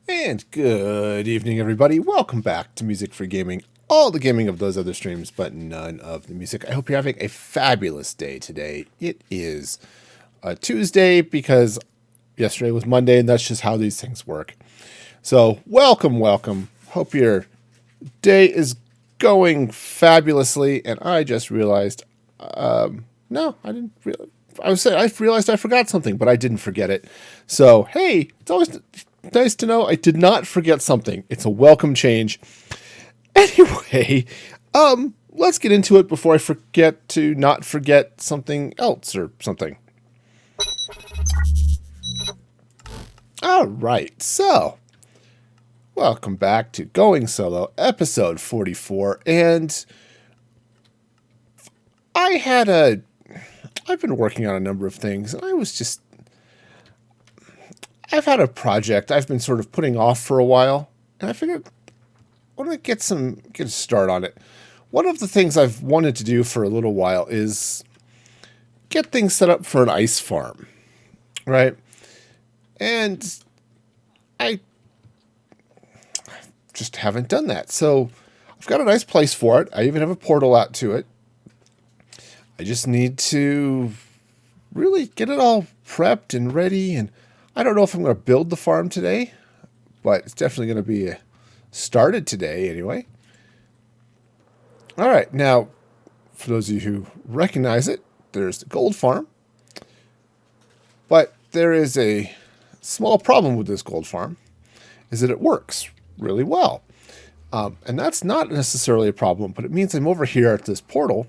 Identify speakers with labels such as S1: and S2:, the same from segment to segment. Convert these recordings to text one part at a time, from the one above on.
S1: And good evening, everybody. Welcome back to Music for Gaming. All the gaming of those other streams, but none of the music. I hope you're having a fabulous day today. It is a Tuesday because yesterday was Monday, and that's just how these things work. So, welcome, welcome. Hope your day is going fabulously. And I just realized, no, I didn't realize. I realized I forgot something, but I didn't forget it. So, hey, it's always nice to know I did not forget something. It's a welcome change. Anyway, let's get into it before I forget to not forget something else or something. All right, so welcome back to Going Solo, episode 44, and I've been working on a number of things, and I've had a project I've been sort of putting off for a while, and I figured I want to get a start on it. One of the things I've wanted to do for a little while is get things set up for an ice farm, right? And I just haven't done that. So I've got a nice place for it. I even have a portal out to it. I just need to really get it all prepped and ready. And I don't know if I'm going to build the farm today, but it's definitely going to be started today anyway. All right. Now, for those of you who recognize it, there's the gold farm. But there is a small problem with this gold farm, is that it works really well. And that's not necessarily a problem, but it means I'm over here at this portal,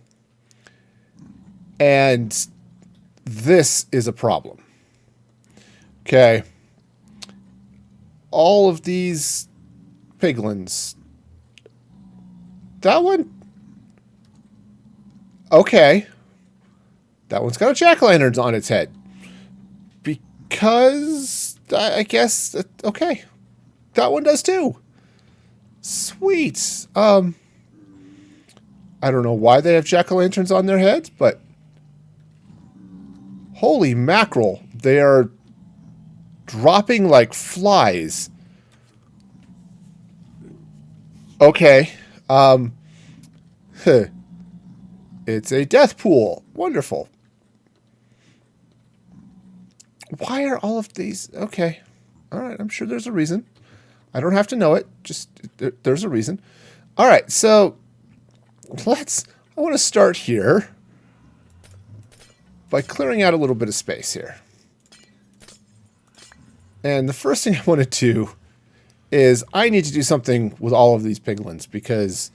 S1: and this is a problem. Okay. All of these piglins. That one. Okay. That one's got a jack-o'-lanterns on its head. Because, I guess, okay. That one does too. Sweet. I don't know why they have jack-o'-lanterns on their heads, but holy mackerel, they are dropping like flies. Okay. It's a death pool. Wonderful. Why are all of these? Okay. All right. I'm sure there's a reason. I don't have to know it. Just there's a reason. All right. So I want to start here by clearing out a little bit of space here. And the first thing I want to do is I need to do something with all of these piglins because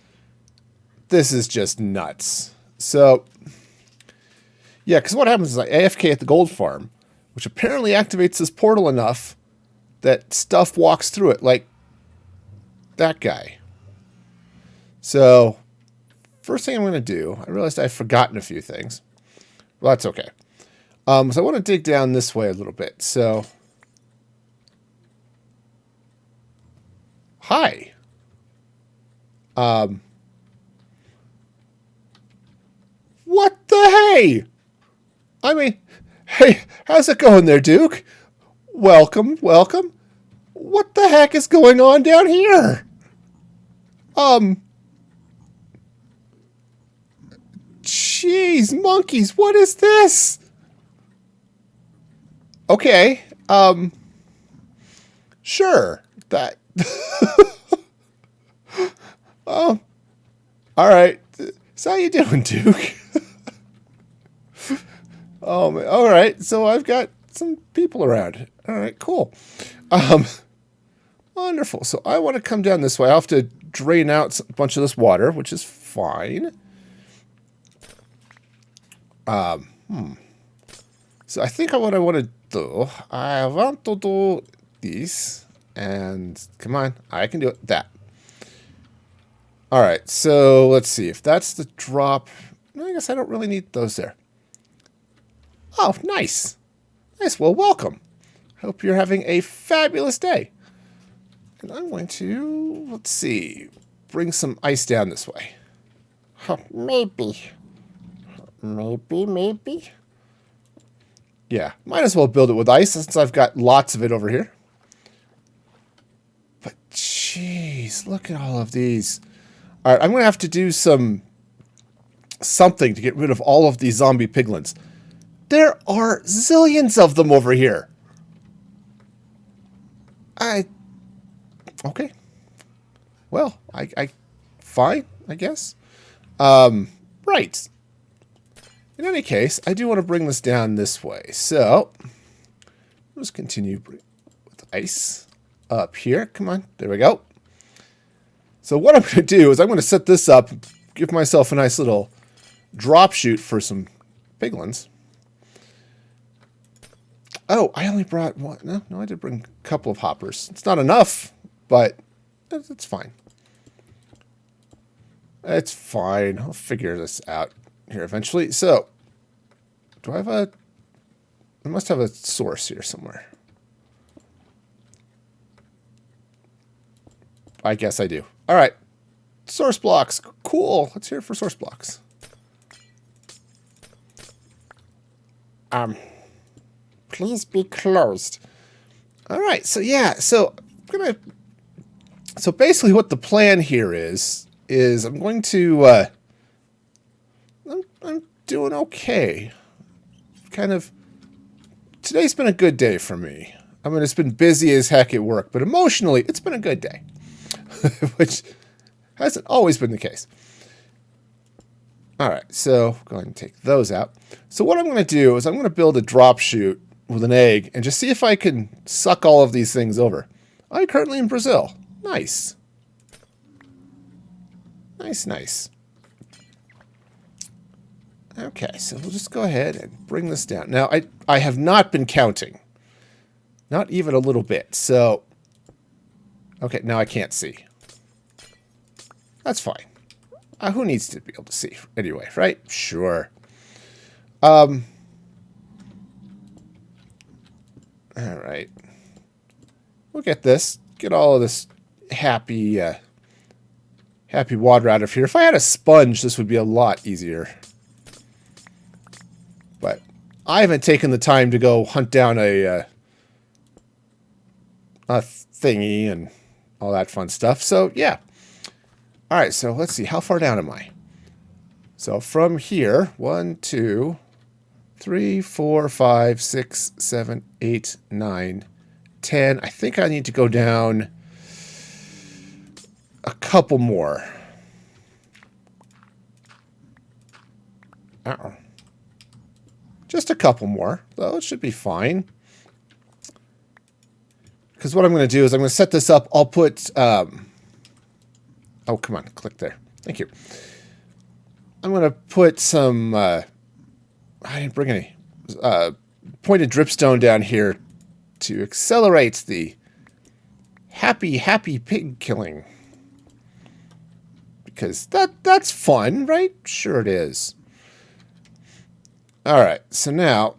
S1: this is just nuts. So, yeah, because what happens is I AFK at the gold farm, which apparently activates this portal enough that stuff walks through it, like that guy. So, first thing I'm going to do, I realized I've forgotten a few things. Well, that's okay. So I want to dig down this way a little bit. So, hi. What the hey? I mean, hey, how's it going there, Duke? Welcome, welcome. What the heck is going on down here? Jeez, monkeys, what is this? Okay, sure, that, all right. So how you doing, Duke? Oh, all right. So I've got some people around. All right, cool. Wonderful. So I want to come down this way. I'll have to drain out a bunch of this water, which is fine. So I think what I want to do, I want to do this, and come on, I can do it. That. All right. So let's see if that's the drop. I guess I don't really need those there. Oh, nice. Nice. Well, welcome. Hope you're having a fabulous day. And I'm going to, let's see, bring some ice down this way. Huh, maybe. Yeah, might as well build it with ice since I've got lots of it over here. But jeez, look at all of these. All right, I'm going to have to do something to get rid of all of these zombie piglins. There are zillions of them over here. Okay. Well, fine, I guess. Right. In any case, I do want to bring this down this way. So, let's continue with ice up here. Come on, there we go. So what I'm going to do is I'm going to set this up, give myself a nice little drop chute for some piglins. Oh, I only brought one. No, I did bring a couple of hoppers. It's not enough, but it's fine. It's fine. I'll figure this out here eventually. So, do I have I must have a source here somewhere. I guess I do. All right. Source blocks. Cool. Let's hear it for source blocks. Please be closed. All right. So yeah. So So basically, what the plan here is I'm going to. I'm doing okay. Kind of. Today's been a good day for me. I mean, it's been busy as heck at work, but emotionally, it's been a good day, which hasn't always been the case. All right, so go ahead and take those out. So what I'm going to do is I'm going to build a drop chute with an egg and just see if I can suck all of these things over. I'm currently in Brazil. Nice. Nice. Okay, so we'll just go ahead and bring this down. Now, I have not been counting. Not even a little bit. So, okay, now I can't see. That's fine. Who needs to be able to see anyway, right? Sure. All right. We'll get this. Get all of this happy water out of here. If I had a sponge, this would be a lot easier. But I haven't taken the time to go hunt down a thingy and all that fun stuff. So, yeah. All right, so let's see. How far down am I? So from here, 1, 2, 3, 4, 5, 6, 7, 8, 9, 10. I think I need to go down a couple more. Just a couple more, though. It should be fine. Because what I'm going to do is I'm going to set this up. I'll put... oh, come on. Click there. Thank you. I'm going to put some... I didn't bring any pointed dripstone down here to accelerate the happy pig killing. Because that's fun, right? Sure it is. All right, so now,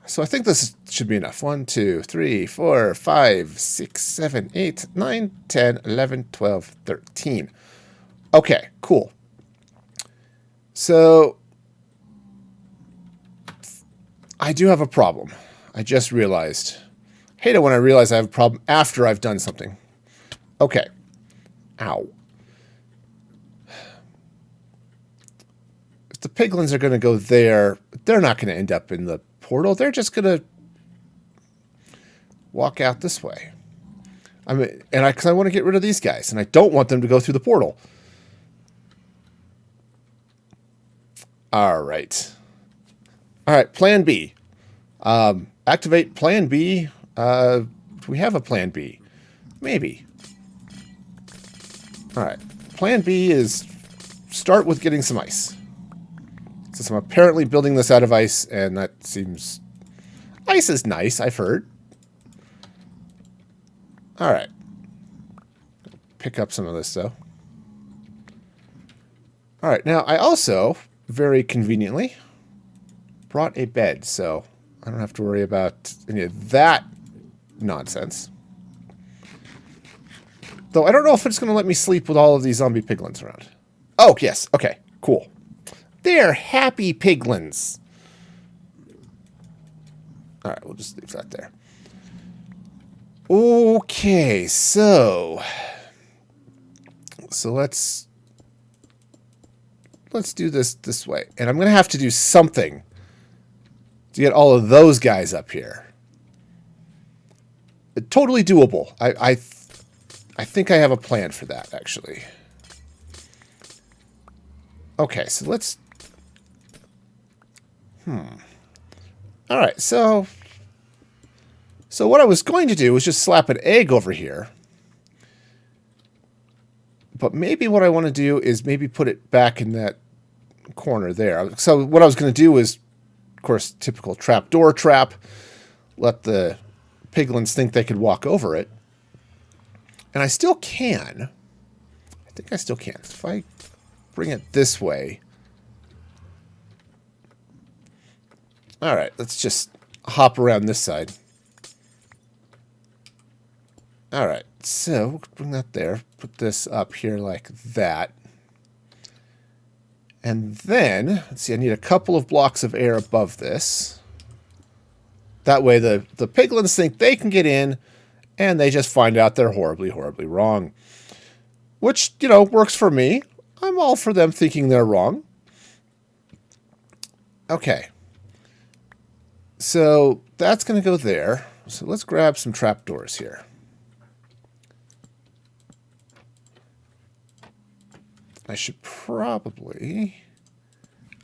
S1: so I think this should be enough. 1, 2, 3, 4, 5, 6, 7, 8, 9, 10, 11, 12, 13. Okay, cool. So, I do have a problem. I just realized. I hate it when I realize I have a problem after I've done something. Okay. Ow. The piglins are going to go there. They're not going to end up in the portal. They're just going to walk out this way. I mean, because I want to get rid of these guys, and I don't want them to go through the portal. All right. Plan B. Activate Plan B. Do we have a Plan B? Maybe. All right. Plan B is start with getting some ice. So I'm apparently building this out of ice, and that seems... Ice is nice, I've heard. All right. Pick up some of this, though. All right, now I also, very conveniently, brought a bed, so I don't have to worry about any of that nonsense. Though I don't know if it's going to let me sleep with all of these zombie piglins around. Oh, yes. Okay, cool. They're happy piglins. All right, we'll just leave that there. Okay, so let's do this way. And I'm going to have to do something to get all of those guys up here. Totally doable. I think I have a plan for that, actually. Okay, so let's... All right, so what I was going to do was just slap an egg over here. But maybe what I want to do is maybe put it back in that corner there. So what I was going to do is, of course, typical trapdoor trap. Let the piglins think they could walk over it. And I still can. I think I still can. If I bring it this way. All right, let's just hop around this side. All right, so we'll bring that there. Put this up here like that. And then, let's see, I need a couple of blocks of air above this. That way the piglins think they can get in, and they just find out they're horribly, horribly wrong. Which, you know, works for me. I'm all for them thinking they're wrong. Okay. So that's going to go there. So let's grab some trapdoors here. I should probably...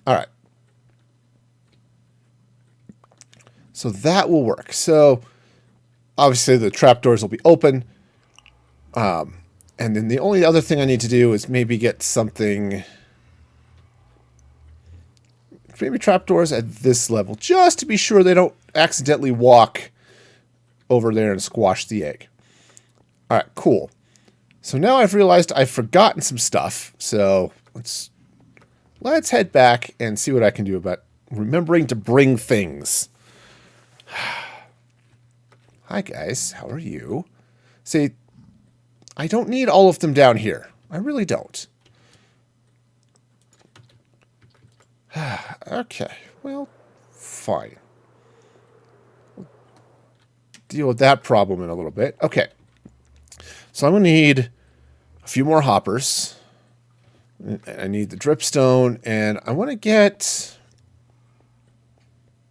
S1: All right. So that will work. So obviously the trapdoors will be open. And then the only other thing I need to do is maybe get something... Maybe trapdoors at this level, just to be sure they don't accidentally walk over there and squash the egg. All right, cool. So now I've realized I've forgotten some stuff. So let's head back and see what I can do about remembering to bring things. Hi, guys. How are you? See, I don't need all of them down here. I really don't. Okay, well, fine. We'll deal with that problem in a little bit. Okay, so I'm going to need a few more hoppers. I need the dripstone, and I want to get...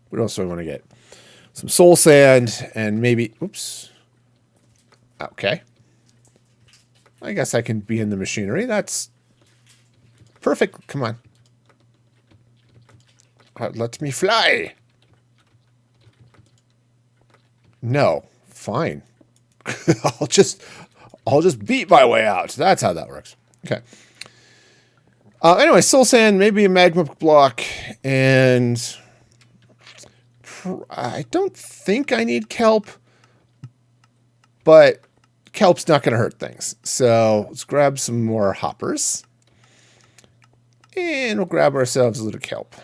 S1: What else do I want to get? Some soul sand, and maybe... Oops. Okay. I guess I can be in the machinery. That's perfect. Come on. Let me fly. No, fine. I'll just beat my way out. That's how that works. Okay. Anyway, soul sand, maybe a magma block, and I don't think I need kelp, but kelp's not going to hurt things. So let's grab some more hoppers, and we'll grab ourselves a little kelp.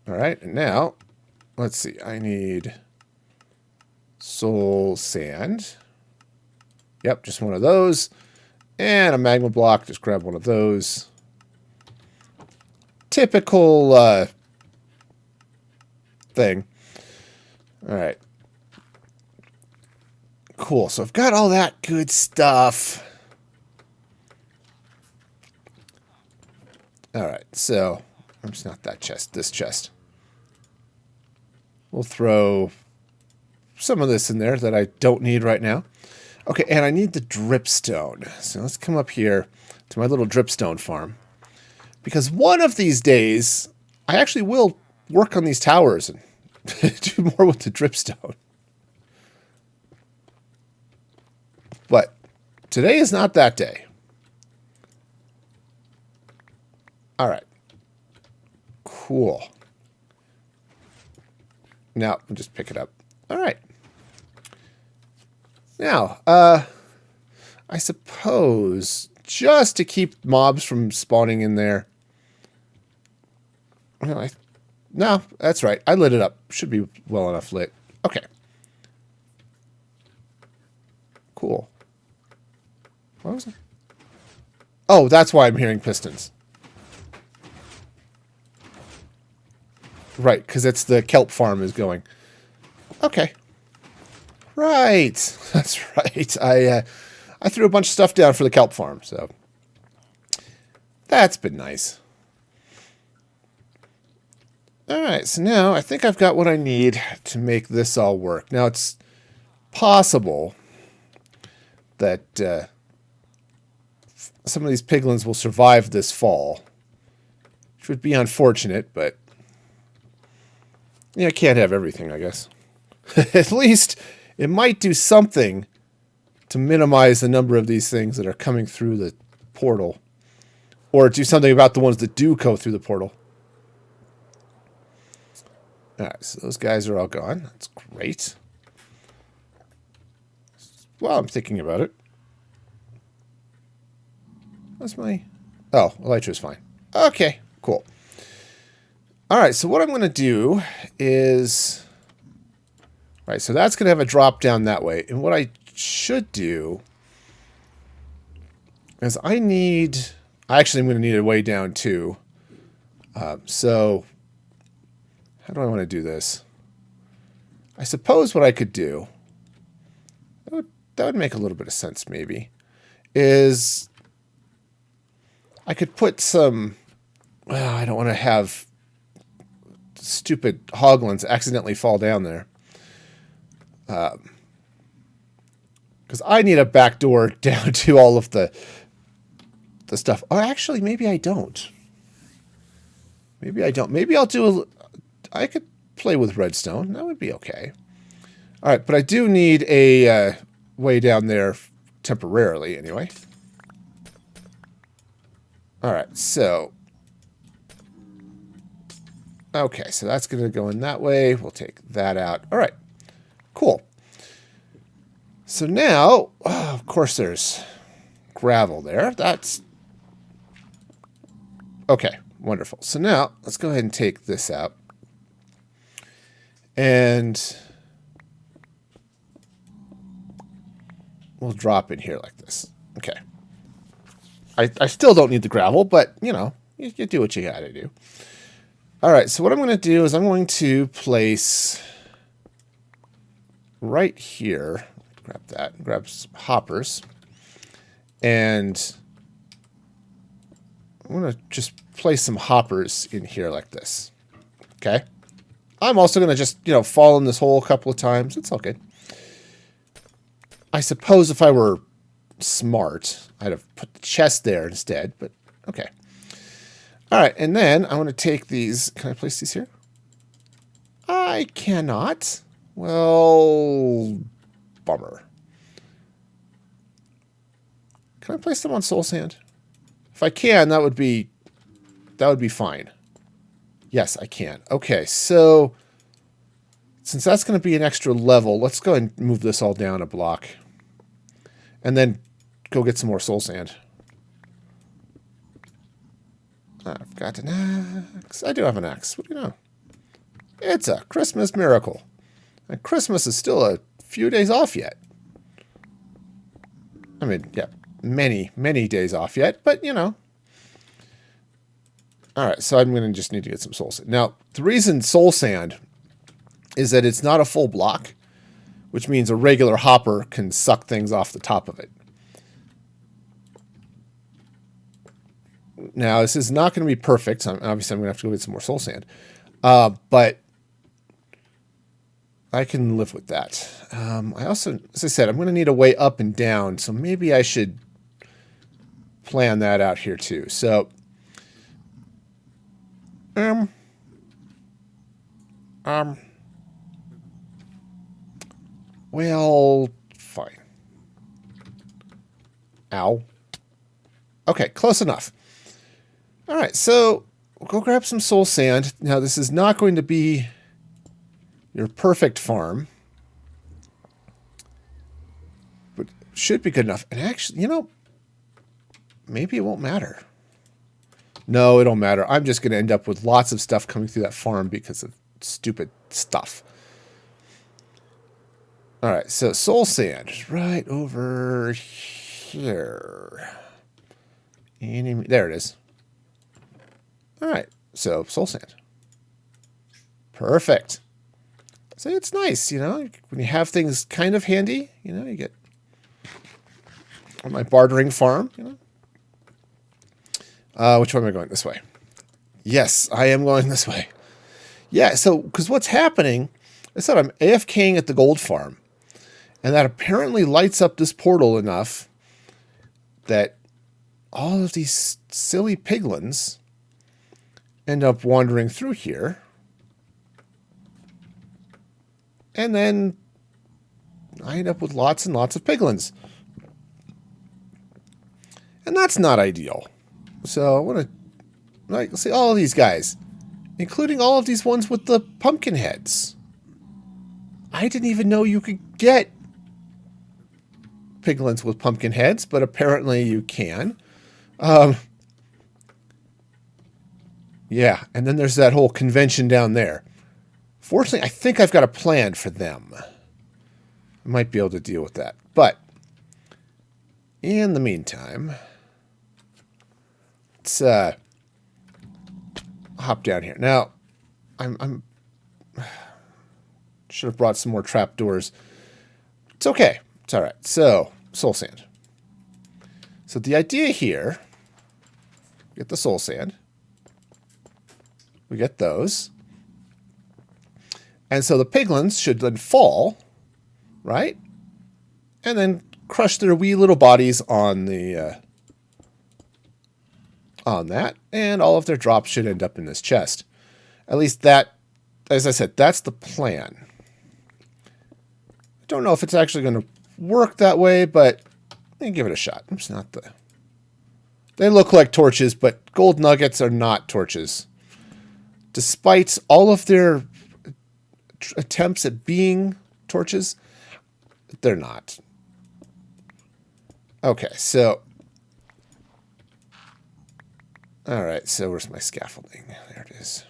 S1: All right, and now, let's see. I need soul sand. Yep, just one of those. And a magma block. Just grab one of those. Typical thing. All right. Cool. So I've got all that good stuff. All right, so... It's not that chest, this chest. We'll throw some of this in there that I don't need right now. Okay, and I need the dripstone. So let's come up here to my little dripstone farm. Because one of these days, I actually will work on these towers and do more with the dripstone. But today is not that day. All right. Cool. Now, I'll just pick it up. All right. Now, I suppose just to keep mobs from spawning in there. No, that's right. I lit it up. Should be well enough lit. Okay. Cool. What was it? Oh, that's why I'm hearing pistons. Right, because it's the kelp farm is going. Okay. Right. That's right. I threw a bunch of stuff down for the kelp farm, so that's been nice. All right, so now I think I've got what I need to make this all work. Now, it's possible that some of these piglins will survive this fall, which would be unfortunate, but yeah, I can't have everything, I guess. At least it might do something to minimize the number of these things that are coming through the portal, or do something about the ones that do go through the portal. All right, so those guys are all gone. That's great. Well, I'm thinking about it. What's my... Oh, Elytra's fine. Okay, cool. All right, so what I'm going to do is... All right, so that's going to have a drop down that way. And what I should do is actually, I'm going to need a way down too. So how do I want to do this? I suppose what I could do, that would make a little bit of sense maybe, is I could put some... Well, I don't want to have stupid hoglins accidentally fall down there. Because I need a back door down to all of the stuff. Oh, actually, maybe I don't. Maybe I don't. Maybe I'll do I could play with redstone. That would be okay. All right, but I do need a way down there temporarily anyway. All right, so... Okay, so that's going to go in that way. We'll take that out. All right, cool. So now, of course, there's gravel there. That's... Okay, wonderful. So now, let's go ahead and take this out. And we'll drop in here like this. Okay. I still don't need the gravel, but, you know, you do what you gotta do. All right, so what I'm going to do is I'm going to place right here, grab that, grab some hoppers, and I'm going to just place some hoppers in here like this. Okay? I'm also going to just, fall in this hole a couple of times. It's all good. I suppose if I were smart, I'd have put the chest there instead, but okay. All right, and then I want to take these. Can I place these here? I cannot. Well, bummer. Can I place them on soul sand? If I can, that would be fine. Yes, I can. Okay, so since that's going to be an extra level, let's go ahead and move this all down a block. And then go get some more soul sand. I've got an axe. I do have an axe. What do you know? It's a Christmas miracle. And Christmas is still a few days off yet. I mean, yeah, many, many days off yet, but, All right, so I'm going to just need to get some soul sand. Now, the reason soul sand is that it's not a full block, which means a regular hopper can suck things off the top of it. Now, this is not going to be perfect. So obviously, I'm going to have to go get some more soul sand. But I can live with that. I also, as I said, I'm going to need a way up and down. So maybe I should plan that out here too. So, well, fine. Ow. Okay, close enough. All right, so we'll go grab some soul sand. Now, this is not going to be your perfect farm, but should be good enough. And actually, maybe it won't matter. No, it don't matter. I'm just going to end up with lots of stuff coming through that farm because of stupid stuff. All right, so soul sand is right over here. There it is. All right, so soul sand. Perfect. So it's nice, when you have things kind of handy, you get on my bartering farm, which way am I going? This way. Yes, I am going this way. Yeah, so, because what's happening, I said I'm AFKing at the gold farm, and that apparently lights up this portal enough that all of these silly piglins end up wandering through here. And then I end up with lots and lots of piglins. And that's not ideal. So I want to see all of these guys, including all of these ones with the pumpkin heads. I didn't even know you could get piglins with pumpkin heads, but apparently you can. Yeah, and then there's that whole convention down there. Fortunately, I think I've got a plan for them. I might be able to deal with that. But in the meantime, let's hop down here. Now, I'm should have brought some more trapdoors. It's okay. It's all right. So, soul sand. So the idea here, get the soul sand. We get those. And so the piglins should then fall, right? And then crush their wee little bodies on the on that, and all of their drops should end up in this chest. At least that, as I said, that's the plan. I don't know if it's actually going to work that way, but give it a shot. It's not the... They look like torches, but gold nuggets are not torches. Despite all of their attempts at being torches, they're not. Okay, so... Alright, so where's my scaffolding? There it is.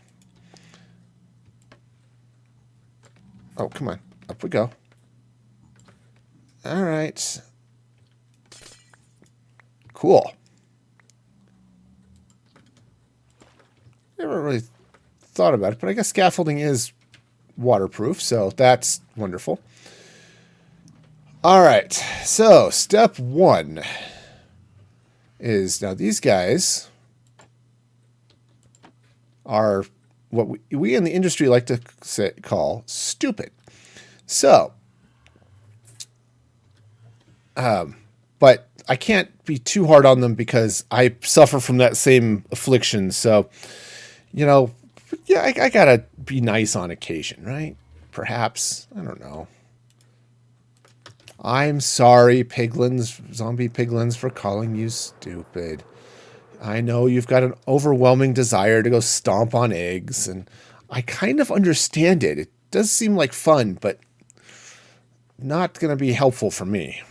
S1: Oh, come on. Up we go. Alright. Cool. Never really thought about it, but I guess scaffolding is waterproof, so that's wonderful. Alright, so step one is, now these guys are what we in the industry like to call stupid. So, but I can't be too hard on them because I suffer from that same affliction. So, yeah, I gotta be nice on occasion, right? Perhaps. I don't know. I'm sorry, piglins, zombie piglins, for calling you stupid. I know you've got an overwhelming desire to go stomp on eggs, and I kind of understand it. It does seem like fun, but not going to be helpful for me.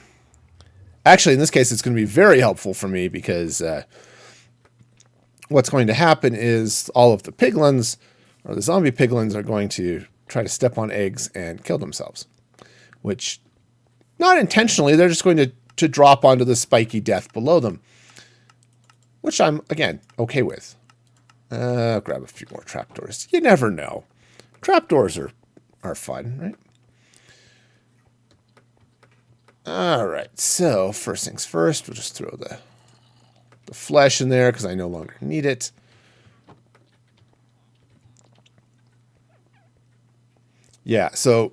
S1: Actually, in this case, it's going to be very helpful for me because what's going to happen is all of the piglins, or the zombie piglins, are going to try to step on eggs and kill themselves. Which, not intentionally, they're just going to drop onto the spiky death below them. Which I'm, again, okay with. Grab a few more trapdoors. You never know. Trapdoors are fun, right? Alright, so first things first, we'll just throw the flesh in there because I no longer need it. Yeah, so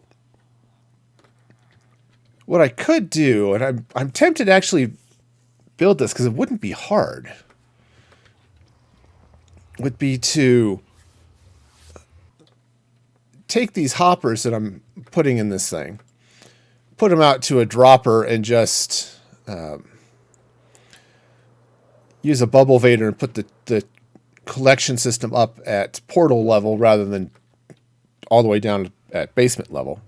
S1: what I could do, and I'm tempted to actually build this because it wouldn't be hard, would be to take these hoppers that I'm putting in this thing, put them out to a dropper, and just use a bubble vader and put the collection system up at portal level rather than all the way down at basement level.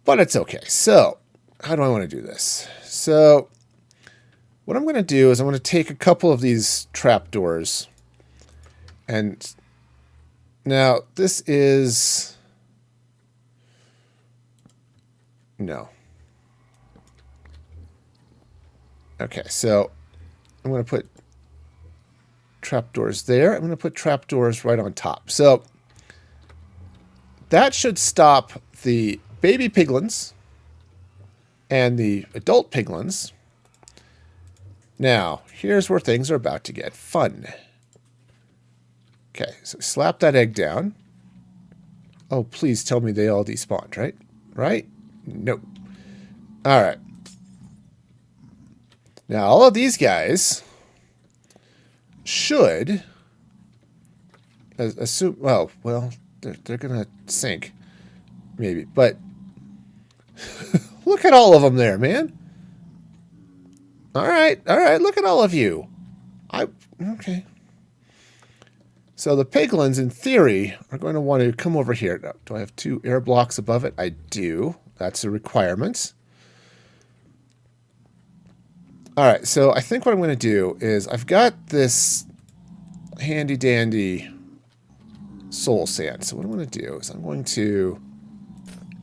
S1: But it's okay. So, how do I want to do this? So, what I'm going to do is I'm going to take a couple of these trapdoors, and now this is, no. Okay, so I'm going to put trapdoors there. I'm going to put trapdoors right on top. So that should stop the baby piglins and the adult piglins. Now, here's where things are about to get fun. Okay, so slap that egg down. Oh, please tell me they all despawned, right? Right? Nope. All right. Now, all of these guys should assume... well, they're going to sink. Maybe. But look at all of them there, man. All right. Look at all of you. Okay. So the piglins, in theory, are going to want to come over here. Now, do I have 2 air blocks above it? I do. That's a requirement. All right. So I think what I'm going to do is I've got this handy-dandy soul sand. So what I'm going to do is I'm going to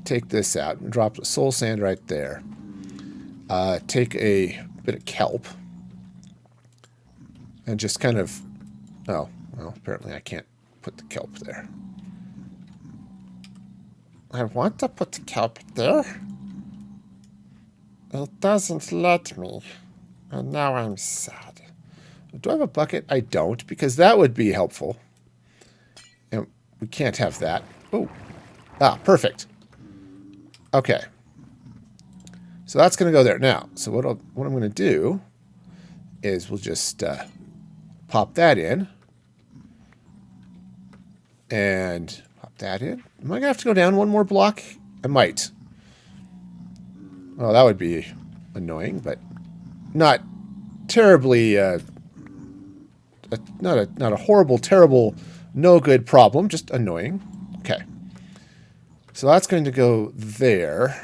S1: take this out and drop the soul sand right there. Take a bit of kelp. And just kind of... oh, well, apparently I can't put the kelp there. I want to put the kelp there. It doesn't let me. And now I'm sad. Do I have a bucket? I don't, because that would be helpful. And we can't have that. Oh. Ah, perfect. Okay. So that's going to go there. Now, so what I'm going to do is we'll just pop that in. And pop that in. Am I going to have to go down one more block? I might. Well, that would be annoying, but not terribly, not a horrible, terrible, no good problem, just annoying. Okay. So that's going to go there.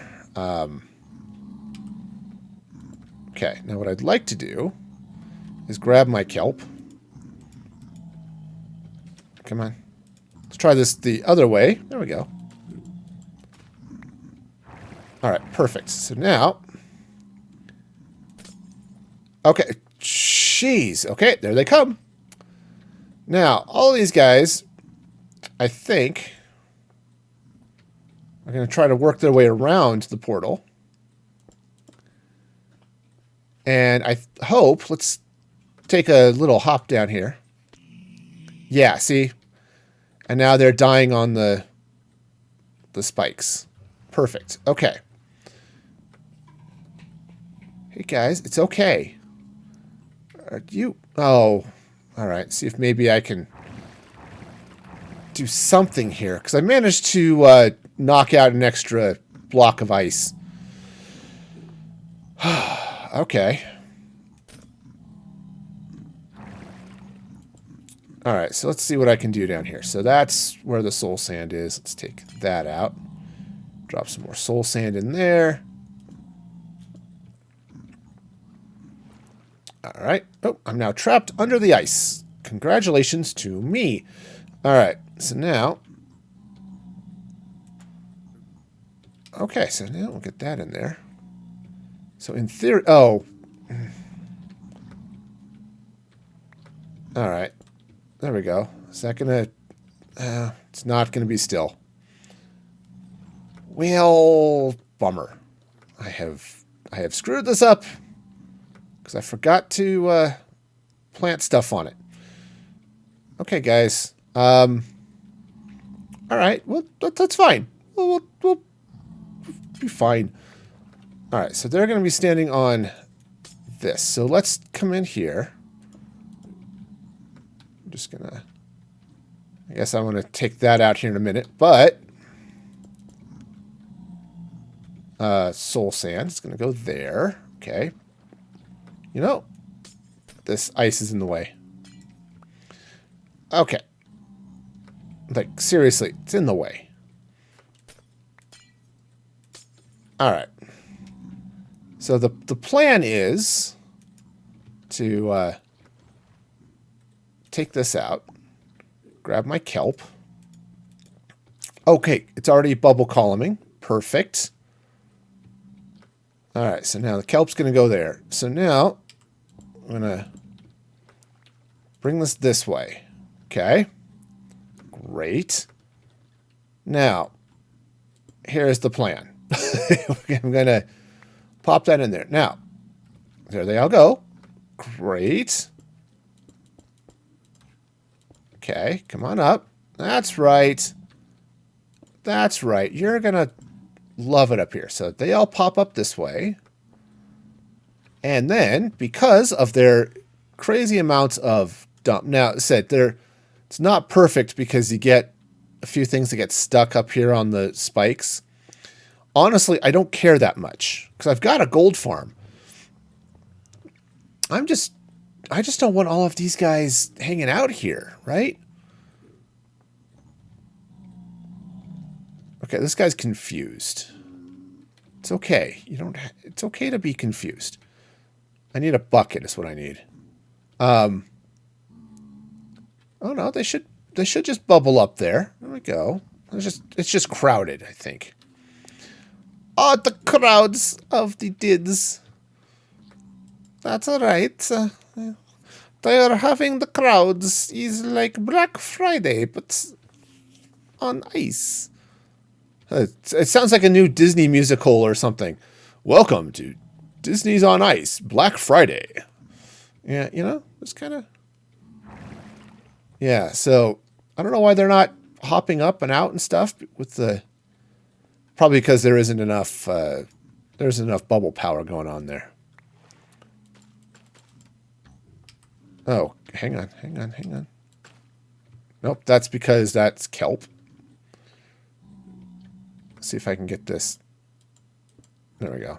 S1: Okay, now what I'd like to do is grab my kelp. Come on. Let's try this the other way. There we go. All right, perfect. So now... okay. Jeez. Okay, there they come. Now, all these guys, I think, are going to try to work their way around the portal. And I hope... let's take a little hop down here. Yeah, see? And now they're dying on the spikes. Perfect. Okay. Hey, guys, it's okay. Are you... oh, all right. See if maybe I can do something here. Because I managed to knock out an extra block of ice. Okay. All right, so let's see what I can do down here. So that's where the soul sand is. Let's take that out. Drop some more soul sand in there. All right. Oh, I'm now trapped under the ice. Congratulations to me. All right, so now... okay, so now we'll get that in there. So in theory... oh. All right. There we go. Is that going to... it's not going to be still. Well, bummer. I have screwed this up because I forgot to plant stuff on it. Okay, guys. All right. Well, that's fine. We'll be fine. All right, so they're going to be standing on this. So let's come in here. I'm just going to... I guess I'm going to take that out here in a minute, but... soul sand is going to go there. Okay. You know, this ice is in the way. Okay. Like, seriously, it's in the way. All right. So the plan is to take this out, grab my kelp. Okay, it's already bubble columning. Perfect. All right, so now the kelp's going to go there. So now I'm going to bring this way. Okay. Great. Now, here's the plan. I'm going to pop that in there. Now, there they all go. Great. Okay, come on up. That's right. That's right. You're going to love it up here. So they all pop up this way. And then, because of their crazy amounts of dump. Now, it's not perfect because you get a few things that get stuck up here on the spikes. Honestly, I don't care that much because I've got a gold farm. I just don't want all of these guys hanging out here, right? Okay, this guy's confused. It's okay. It's okay to be confused. I need a bucket is what I need. Oh no, they should just bubble up there. There we go. It's just crowded, I think. Oh, the crowds of the dids. That's alright. They are having the crowds is like Black Friday, but on ice. It sounds like a new Disney musical or something. Welcome to Disney's on Ice, Black Friday. Yeah, it's kind of... Yeah, so I don't know why they're not hopping up and out and stuff with the... Probably because there isn't enough bubble power going on there. Oh, hang on. Nope, that's because that's kelp. Let's see if I can get this. There we go.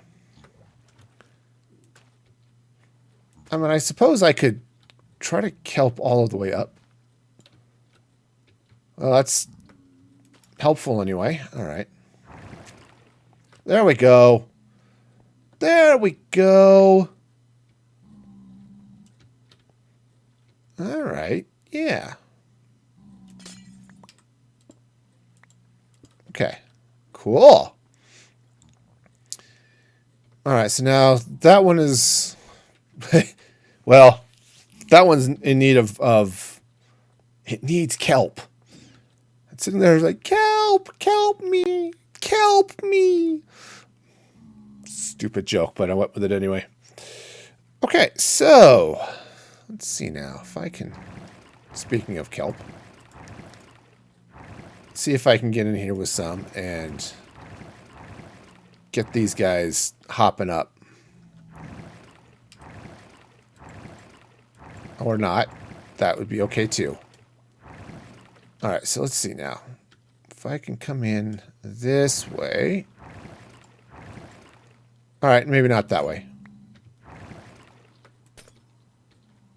S1: I mean, I suppose I could try to kelp all the way up. Well, that's helpful anyway. All right. There we go. There we go. All right. Yeah. Okay. Cool. All right. So now that one is... well, that one's in need of... It needs kelp. It's sitting there like, kelp, kelp me, kelp me. Stupid joke, but I went with it anyway. Okay, so let's see now if I can, speaking of kelp, see if I can get in here with some and get these guys hopping up. Or not. That would be okay too. Alright, so let's see now. If I can come in this way. Alright, maybe not that way.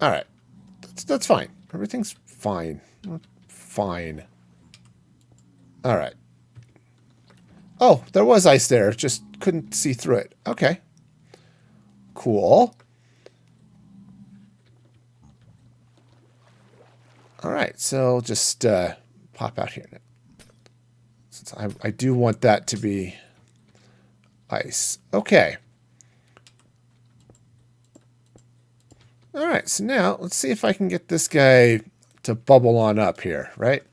S1: Alright. That's fine. Everything's fine. Fine. Alright. Oh, there was ice there. Just couldn't see through it. Okay. Cool. Alright, so just pop out here. Since I do want that to be ice. Okay. Alright, so now let's see if I can get this guy to bubble on up here, right?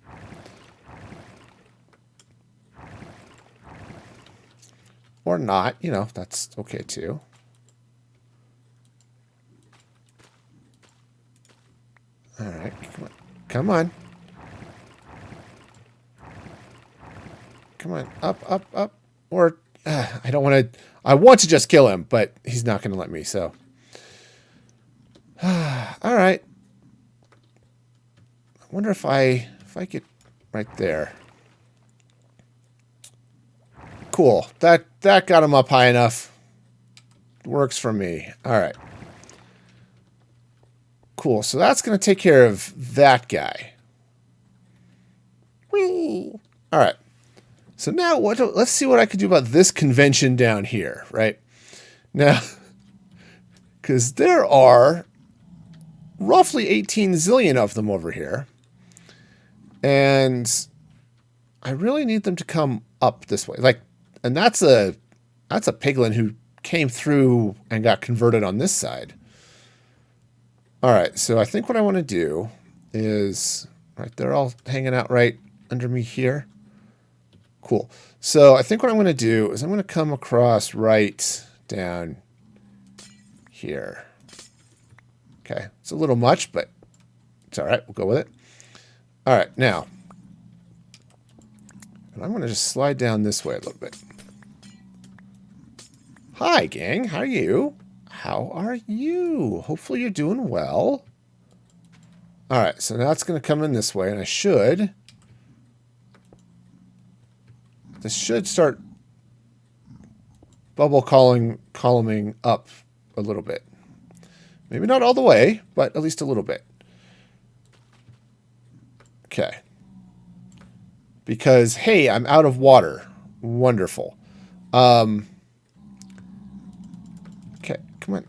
S1: Or not, that's okay too. Alright, come on. Come on. Come on. Up, up. Or, I don't want to... I want to just kill him, but he's not going to let me, so... Alright. I wonder if I get right there. Cool. That got him up high enough. Works for me. Alright. Cool, so that's going to take care of that guy. Whee! All right. So now let's see what I can do about this convention down here, right? Now, because there are roughly 18 zillion of them over here. And I really need them to come up this way. And that's a piglin who came through and got converted on this side. All right, so I think what I want to do is, right, they're all hanging out right under me here. Cool. So I think what I'm going to do is I'm going to come across right down here. Okay. It's a little much, but it's all right. We'll go with it. All right. Now, and I'm going to just slide down this way a little bit. Hi, gang. How are you? How are you? Hopefully you're doing well. All right. So now it's going to come in this way, and this should start bubble columning up a little bit. Maybe not all the way, but at least a little bit. Okay. Because, hey, I'm out of water. Wonderful. Okay, come on.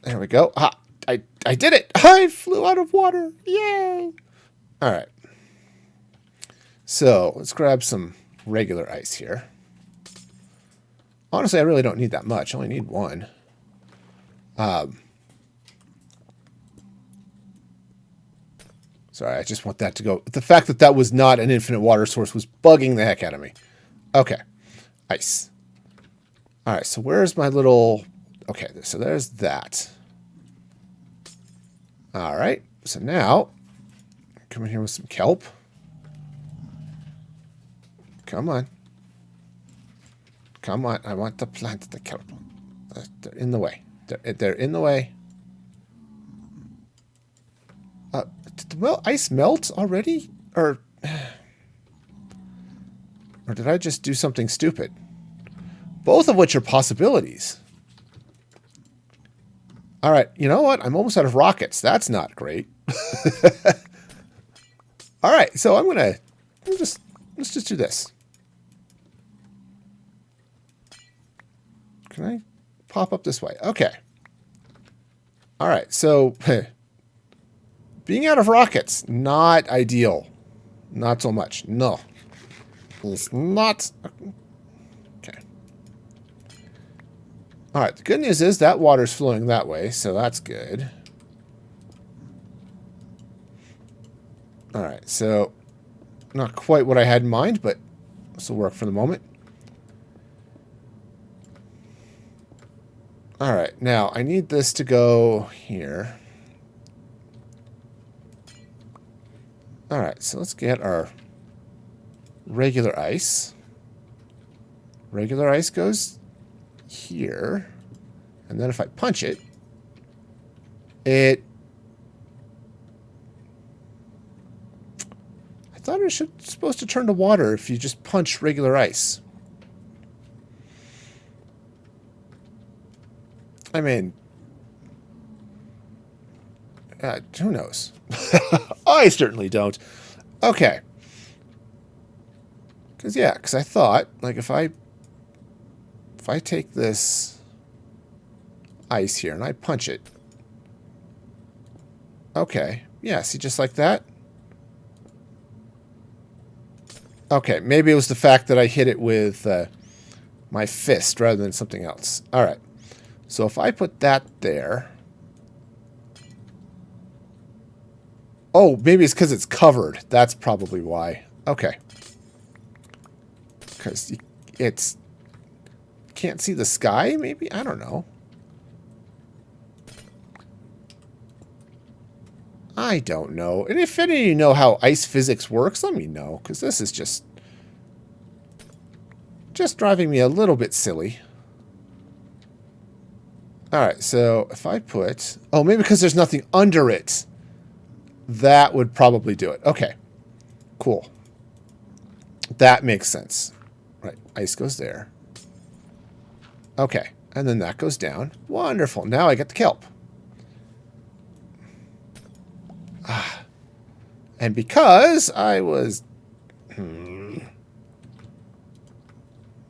S1: There we go. Ah, I did it. I flew out of water. Yay. All right. So let's grab some regular ice here. Honestly, I really don't need that much. I only need one. Sorry, I just want that to go. The fact that that was not an infinite water source was bugging the heck out of me. Okay. Ice. All right, so where's my little... Okay, so there's that. All right, so now, come in here with some kelp. Come on. Come on, I want to plant the kelp. They're in the way. They're in the way. Did the ice melt already? Or did I just do something stupid? Both of which are possibilities. All right, you know what? I'm almost out of rockets. That's not great. All right, so let's just do this. Can I pop up this way? Okay. All right, so being out of rockets, not ideal. Not so much. No. It's not. Okay. All right, the good news is that water's flowing that way, so that's good. All right, so not quite what I had in mind, but this will work for the moment. All right, now I need this to go here. All right, so let's get our regular ice. Regular ice goes here. And then if I punch it, I thought it was supposed to turn to water if you just punch regular ice. I mean, who knows? I certainly don't. Okay. Because I thought, like, if I take this ice here and I punch it. Okay. Yeah, see, just like that. Okay, maybe it was the fact that I hit it with my fist rather than something else. All right. So if I put that there... Oh, maybe it's because it's covered. That's probably why. Okay. Because it's... Can't see the sky, maybe? I don't know. I don't know. And if any of you know how ice physics works, let me know. Because this is just driving me a little bit silly. Alright, so if I put... Oh, maybe because there's nothing under it. That would probably do it. Okay. Cool. That makes sense. Right. Ice goes there. Okay. And then that goes down. Wonderful. Now I get the kelp. Ah. And because I was...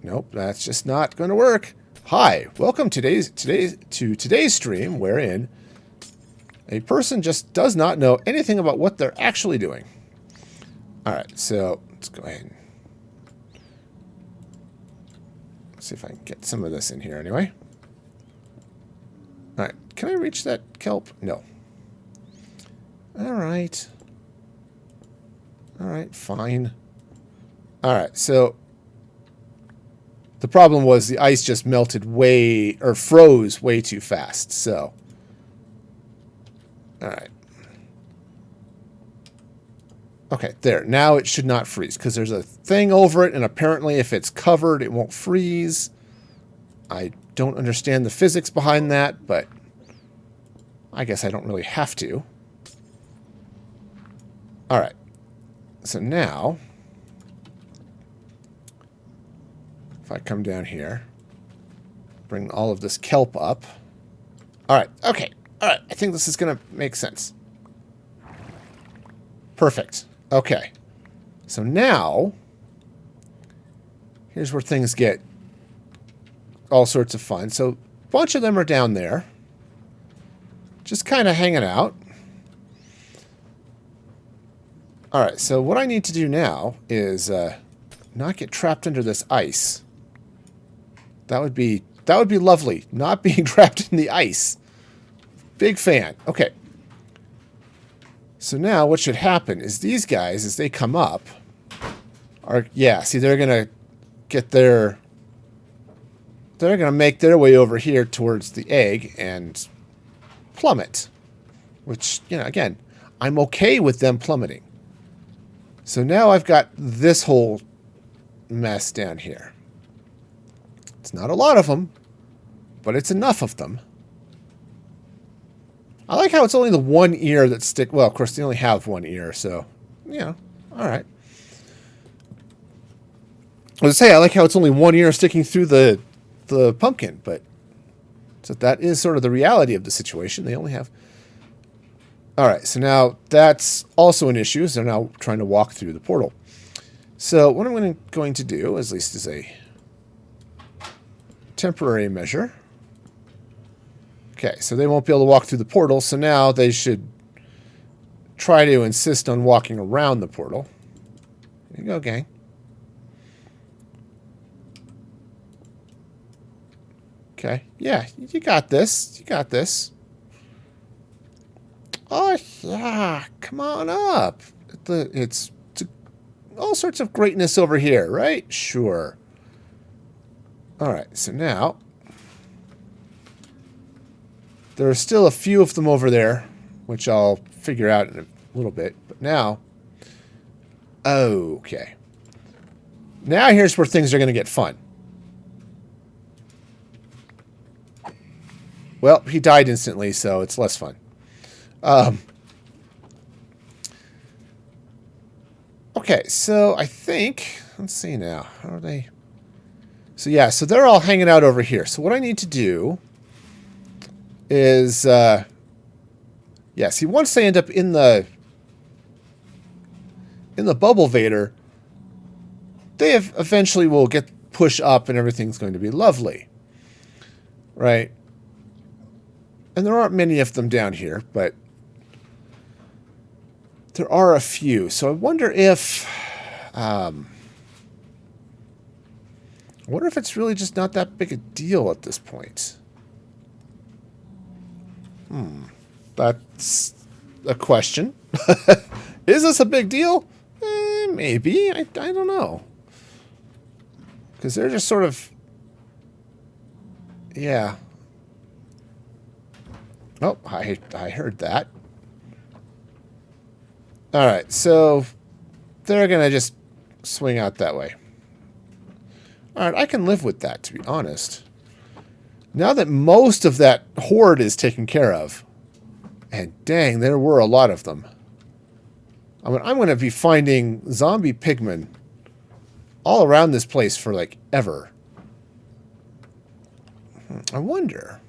S1: Nope, that's just not going to work. Hi. Welcome to today's stream wherein a person just does not know anything about what they're actually doing. All right, so let's go ahead and see if I can get some of this in here anyway. All right, can I reach that kelp? No. All right, fine. All right, so the problem was the ice just melted froze way too fast. So, all right. Okay, there. Now it should not freeze because there's a thing over it, and apparently if it's covered, it won't freeze. I don't understand the physics behind that, but I guess I don't really have to. All right. So now, if I come down here, bring all of this kelp up. All right. Okay. All right. I think this is going to make sense. Perfect. Okay. So now, here's where things get all sorts of fun. So a bunch of them are down there, just kind of hanging out. All right, so what I need to do now is not get trapped under this ice. That would be lovely. Not being trapped in the ice. Big fan. Okay. So now what should happen is these guys, as they come up, see, they're going to make their way over here towards the egg and plummet. Which, again, I'm okay with them plummeting. So now I've got this whole mess down here. It's not a lot of them, but it's enough of them. I like how it's only the one ear that stick. Well, of course, they only have one ear, so, all right. I was I like how it's only one ear sticking through the pumpkin, but so that is sort of the reality of the situation. They only have. All right, so now that's also an issue. So they're now trying to walk through the portal. So what I'm going to do, at least as a temporary measure. Okay, so they won't be able to walk through the portal, so now they should try to insist on walking around the portal. There you go, gang. Okay, yeah, you got this. You got this. Oh, yeah, come on up. It's all sorts of greatness over here, right? Sure. All right, so now there are still a few of them over there, which I'll figure out in a little bit. But now, okay. Now here's where things are going to get fun. Well, he died instantly, so it's less fun. Okay, so I think, let's see now. How are they? So yeah, so they're all hanging out over here. So what I need to do is, see, once they end up in the bubble vader, they eventually will get pushed up and everything's going to be lovely. Right? And there aren't many of them down here, but there are a few. So I wonder if it's really just not that big a deal at this point. That's a question. Is this a big deal? Maybe. I don't know. Because they're just sort of... Yeah. Oh, I heard that. All right, so they're going to just swing out that way. All right, I can live with that, to be honest. Now that most of that horde is taken care of, and dang, there were a lot of them. I'm going to be finding zombie pigmen all around this place for, like, ever. I wonder.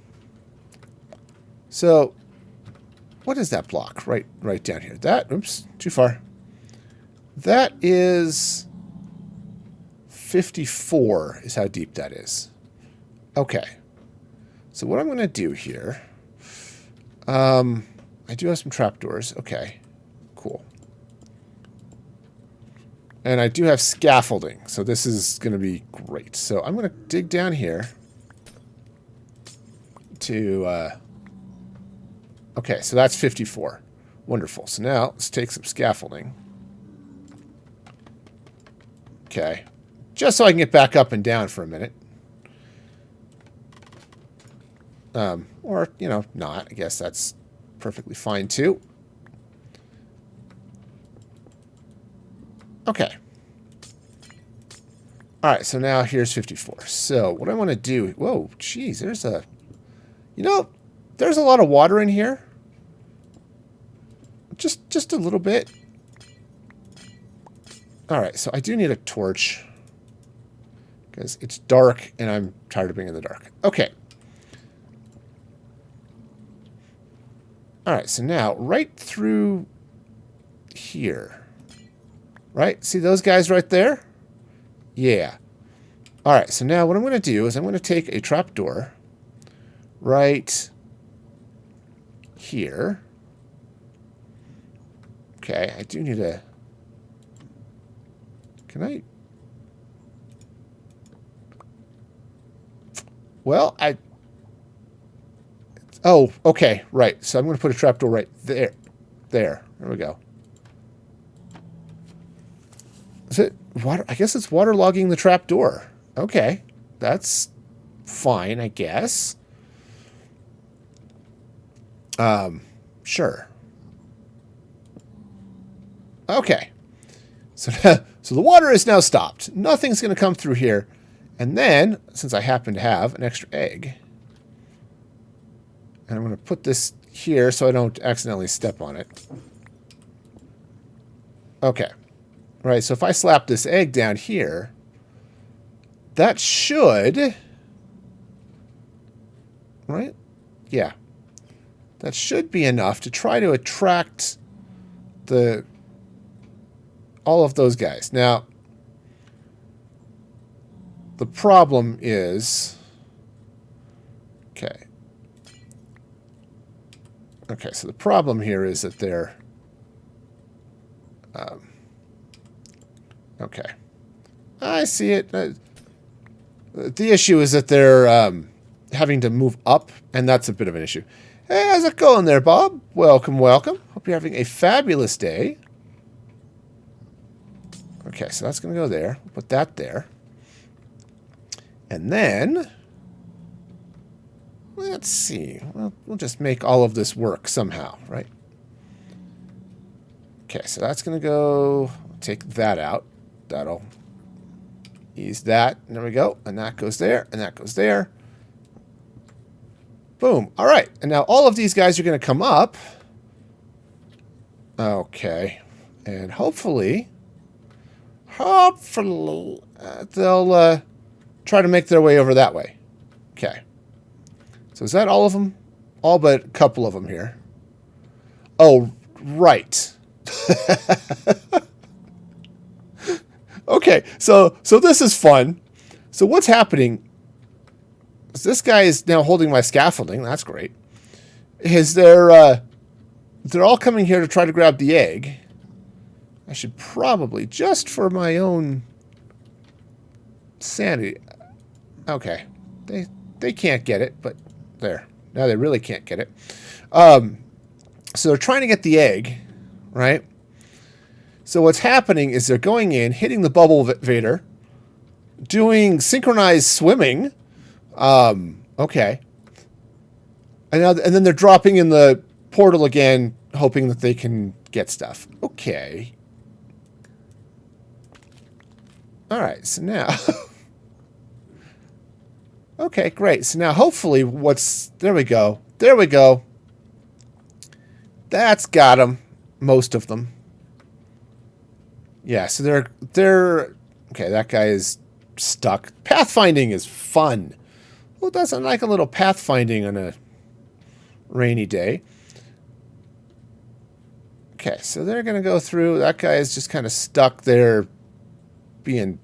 S1: So, what is that block right down here? That, oops, too far. That is 54 is how deep that is. Okay. So what I'm going to do here, I do have some trapdoors. Okay, cool. And I do have scaffolding, so this is going to be great. So I'm going to dig down here to... Okay, so that's 54. Wonderful. So now let's take some scaffolding. Okay. Just so I can get back up and down for a minute. Or, you know, not. I guess that's perfectly fine, too. Okay. All right, so now here's 54. So what I want to do... Whoa, geez, there's a... You know, there's a lot of water in here. Just a little bit. All right, so I do need a torch. Because it's dark, and I'm tired of being in the dark. Okay. All right, so now, right through here. Right? See those guys right there? Yeah. All right, so now what I'm going to do is I'm going to take a trapdoor right here. Okay, I do need a... Can I... Well, Oh, okay, right. So I'm going to put a trapdoor right there. There we go. Is it water? I guess it's waterlogging the trapdoor. Okay, that's fine, I guess. Sure. Okay. So, so the water is now stopped. Nothing's going to come through here. And then, since I happen to have an extra egg, and I'm going to put this here so I don't accidentally step on it. Okay. Right, so if I slap this egg down here, that should... Right? Yeah. That should be enough to try to attract all of those guys. Now, the problem is... Okay. Okay, so the problem here is that they're... okay. I see it. The issue is that they're having to move up, and that's a bit of an issue. Hey, how's it going there, Bob? Welcome, welcome. Hope you're having a fabulous day. Okay, so that's going to go there. We'll put that there. And then... Let's see. Well, we'll just make all of this work somehow, right? Okay, so that's going to go... Take that out. That'll ease that. And there we go. And that goes there. And that goes there. Boom. All right. And now all of these guys are going to come up. Okay. And hopefully... they'll try to make their way over that way. Okay. So is that all of them? All but a couple of them here. Oh, right. Okay, so this is fun. So what's happening is this guy is now holding my scaffolding. That's great. Is they're all coming here to try to grab the egg. I should probably, just for my own sanity. Okay, they can't get it, but there. Now they really can't get it. So they're trying to get the egg, right? So what's happening is they're going in, hitting the bubble vader, doing synchronized swimming. Okay. And then they're dropping in the portal again, hoping that they can get stuff. Okay. All right, so now... Okay, great. So now hopefully there we go. There we go. That's got them. Most of them. Yeah, so they're... Okay, that guy is stuck. Pathfinding is fun. Who doesn't like a little pathfinding on a rainy day? Okay, so they're going to go through. That guy is just kind of stuck there being...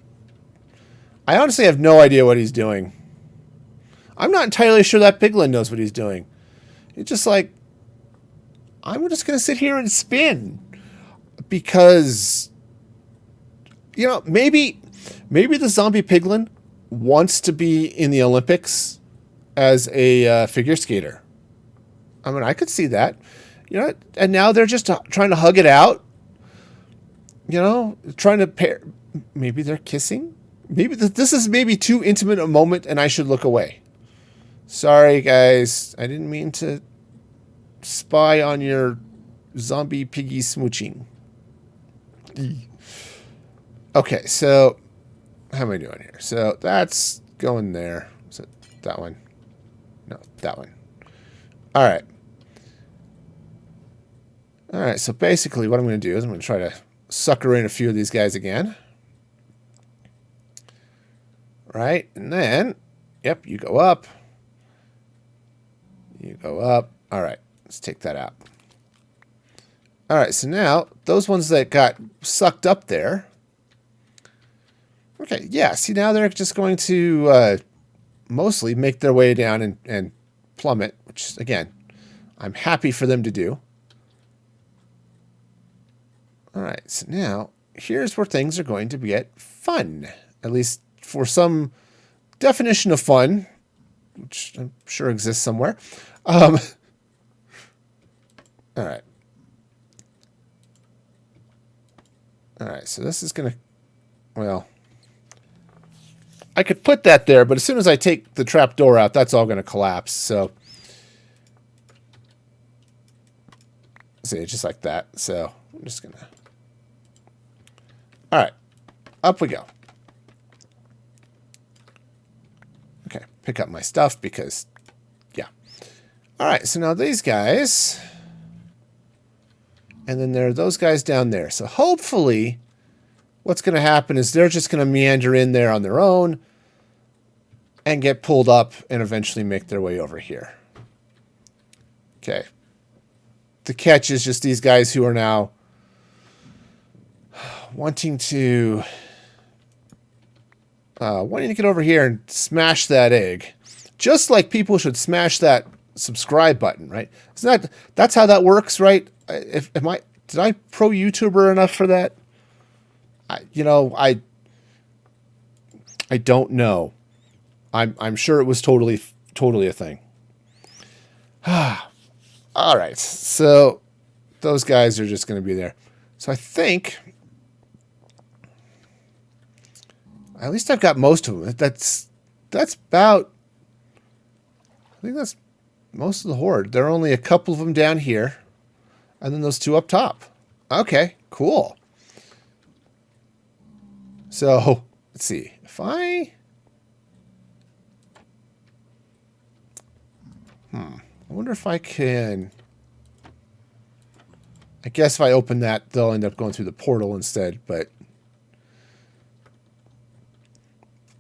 S1: I honestly have no idea what he's doing. I'm not entirely sure that piglin knows what he's doing. It's just like, I'm just going to sit here and spin. Because, you know, maybe the zombie piglin wants to be in the Olympics as a figure skater. I mean, I could see that. You know, and now they're just trying to hug it out. You know, trying to Maybe they're kissing? Maybe this is maybe too intimate a moment and I should look away. Sorry, guys. I didn't mean to spy on your zombie piggy smooching. Okay, so how am I doing here? So that's going there. Is it that one? No, that one. All right. All right, so basically what I'm going to do is I'm going to try to sucker in a few of these guys again. Right, and then, yep, you go up. You go up. All right, let's take that out. All right, so now those ones that got sucked up there. Okay, yeah, see now they're just going to mostly make their way down and plummet, which, again, I'm happy for them to do. All right, so now here's where things are going to get fun, at least for some definition of fun, which I'm sure exists somewhere. All right. All right, so this is going to, well, I could put that there, but as soon as I take the trap door out, that's all going to collapse. So, see, just like that. So I'm just going to, all right, up we go. Okay, pick up my stuff because, yeah. All right, so now these guys, and then there are those guys down there. So hopefully what's going to happen is they're just going to meander in there on their own and get pulled up and eventually make their way over here. Okay. The catch is just these guys who are now wanting to get over here and smash that egg. Just like people should smash that subscribe button, right? That's how that works, right? Did I pro YouTuber enough for that? I don't know. I'm sure it was totally a thing. All right, so those guys are just going to be there. So I think at least I've got most of them. That's about. I think that's most of the horde. There are only a couple of them down here, and then those two up top. Okay, cool. So let's see if I wonder if I can. I guess if I open that, they'll end up going through the portal instead. But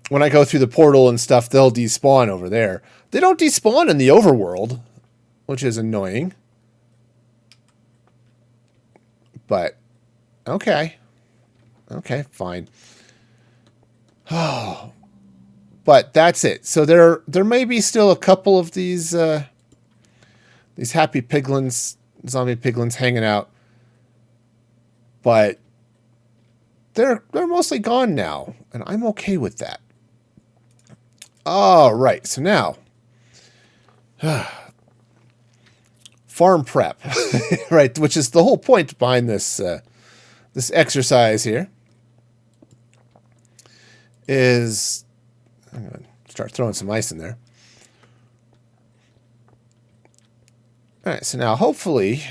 S1: when I go through the portal and stuff, they'll despawn over there. They don't despawn in the overworld, which is annoying. But okay. Okay, fine. Oh, but that's it. So there may be still a couple of these happy piglins, zombie piglins hanging out, but they're mostly gone now, and I'm okay with that. All right, so now farm prep, right? Which is the whole point behind this this exercise here. Is I'm going to start throwing some ice in there. All right, so now hopefully,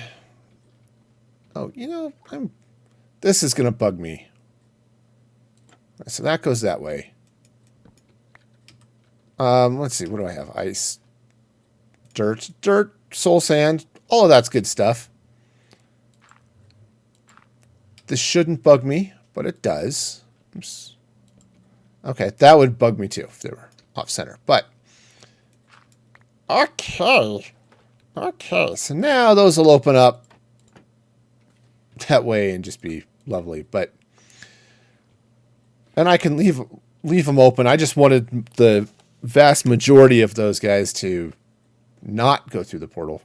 S1: this is going to bug me. So that goes that way. Let's see, what do I have? Ice, dirt, soul sand, all of that's good stuff. This shouldn't bug me, but it does. Oops. Okay, that would bug me too if they were off center. But okay, so now those will open up that way and just be lovely. And I can leave them open. I just wanted the vast majority of those guys to not go through the portal.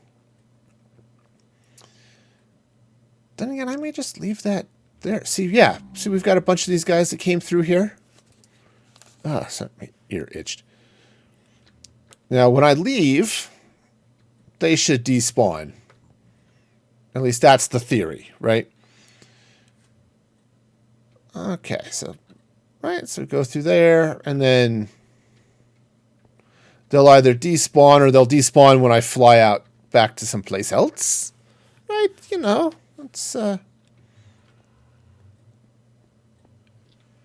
S1: Then again, I may just leave that there. See, we've got a bunch of these guys that came through here. Ah, sorry, my ear itched. Now, when I leave, they should despawn. At least that's the theory, right? Okay, so Right, so go through there, and then they'll either despawn or they'll despawn when I fly out back to someplace else. Right, you know, it's,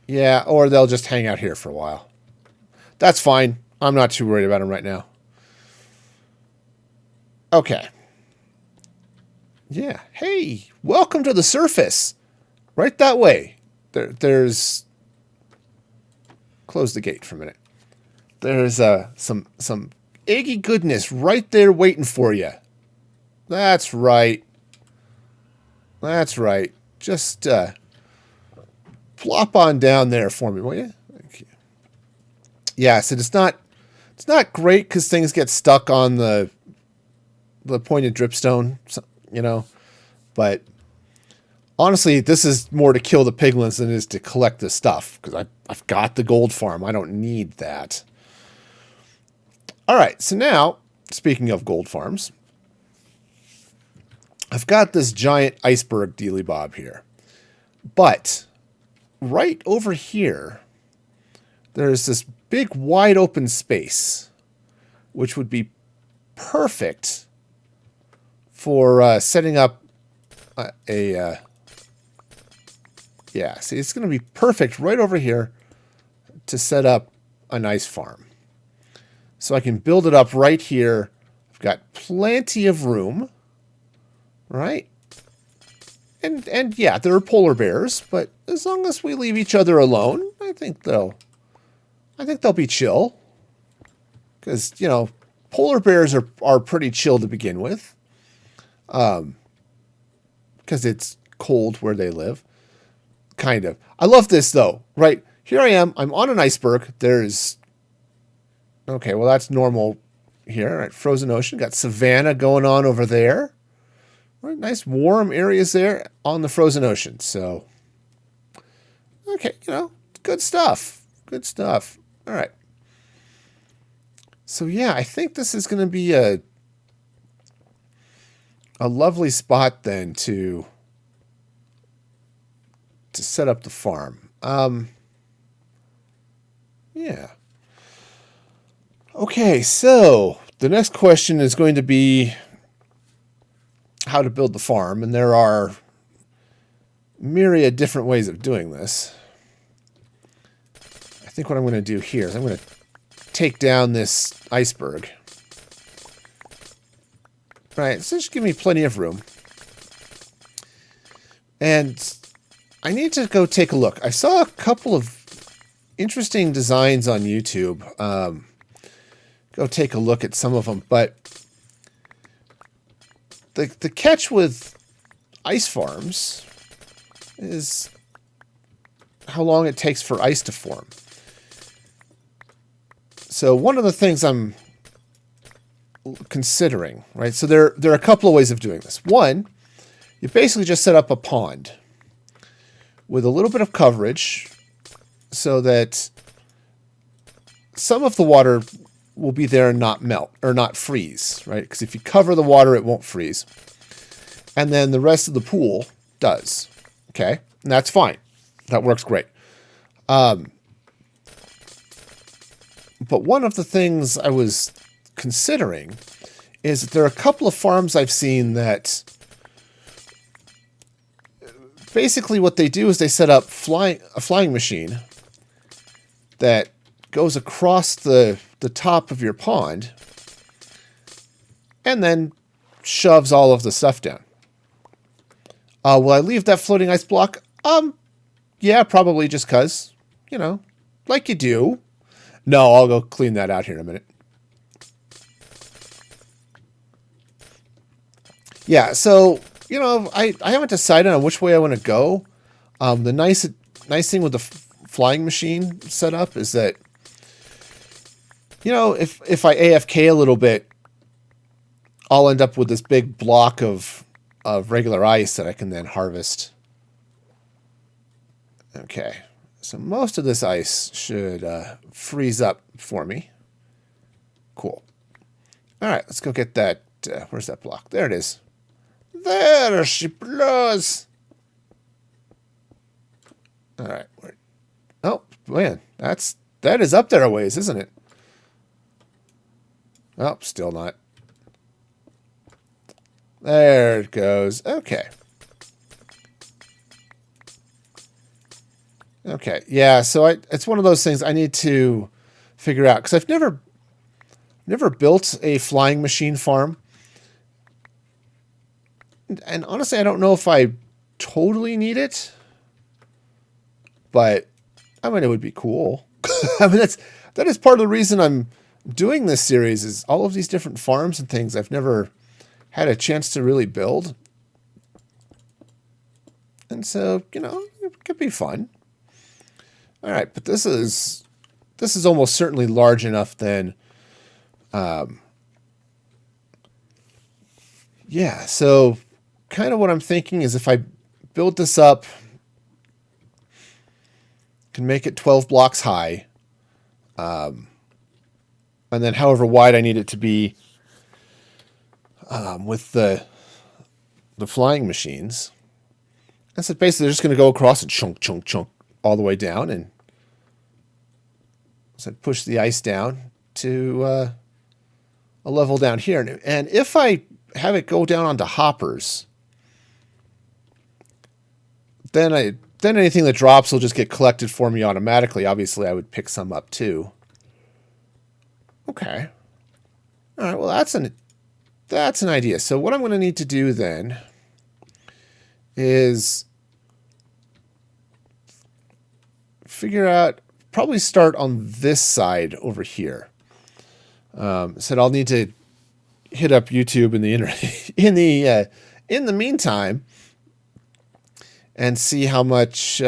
S1: yeah, or they'll just hang out here for a while. That's fine. I'm not too worried about them right now. Okay. Yeah. Hey, welcome to the surface. Right that way. There's... Close the gate for a minute. There's some eggy goodness right there waiting for you. That's right. That's right. Just plop on down there for me, will you? Thank you. Yeah, so it's not great because things get stuck on the pointed dripstone, you know. But honestly, this is more to kill the piglins than it is to collect the stuff because I've got the gold farm. I don't need that. All right, so now, speaking of gold farms, I've got this giant iceberg dealy bob here. But right over here, there's this big wide open space, which would be perfect for setting up yeah, see, it's going to be perfect right over here to set up a nice farm. So I can build it up right here. I've got plenty of room, right? And yeah, there are polar bears, but as long as we leave each other alone, I think they'll be chill. Because, you know, polar bears are pretty chill to begin with. Because it's cold where they live. Kind of. I love this, though. Right? Here I am. I'm on an iceberg. There's... Okay, well, that's normal here. Right? Frozen ocean. Got savanna going on over there. Right? Nice warm areas there on the frozen ocean. So, okay, you know, good stuff. Good stuff. All right. So, yeah, I think this is going to be a lovely spot then to set up the farm. Yeah. Okay, so the next question is going to be how to build the farm, and there are myriad different ways of doing this. I think what I'm going to do here is I'm going to take down this iceberg. Right, so just give me plenty of room. And I need to go take a look. I saw a couple of interesting designs on YouTube. Go take a look at some of them. But the catch with ice farms is how long it takes for ice to form. So one of the things I'm considering, right? So there are a couple of ways of doing this. One, you basically just set up a pond with a little bit of coverage so that some of the water will be there and not melt or not freeze, right? Because if you cover the water, it won't freeze. And then the rest of the pool does. Okay? And that's fine. That works great. But one of the things I was considering is that there are a couple of farms I've seen that basically what they do is they set up a flying machine that goes across the top of your pond and then shoves all of the stuff down. Will I leave that floating ice block? Yeah, probably just because, you know, like you do. No, I'll go clean that out here in a minute. Yeah, so, you know, I haven't decided on which way I want to go. The nice thing with the flying machine setup is that, you know, if I AFK a little bit, I'll end up with this big block of regular ice that I can then harvest. Okay, so most of this ice should freeze up for me. Cool. All right, let's go get that. Where's that block? There it is. There she blows. All right. Oh, man, that is up there a ways, isn't it? Oh, still not. There it goes. Okay. Okay. Yeah, so it's one of those things I need to figure out, because I've never built a flying machine farm. And honestly, I don't know if I totally need it, but I mean, it would be cool. I mean, that is part of the reason I'm doing this series, is all of these different farms and things I've never had a chance to really build. And so, you know, it could be fun. All right, but this is almost certainly large enough then. Yeah, so kind of what I'm thinking is if I build this up, can make it 12 blocks high, and then however wide I need it to be with the flying machines. And so basically they're just going to go across and chunk, chunk, chunk all the way down, and so push the ice down to a level down here. And if I have it go down onto hoppers, then anything that drops will just get collected for me automatically. Obviously, I would pick some up too. Okay. All right. Well, that's an idea. So what I'm going to need to do then is figure out, probably start on this side over here. So I'll need to hit up YouTube in the internet in the meantime, and see how much,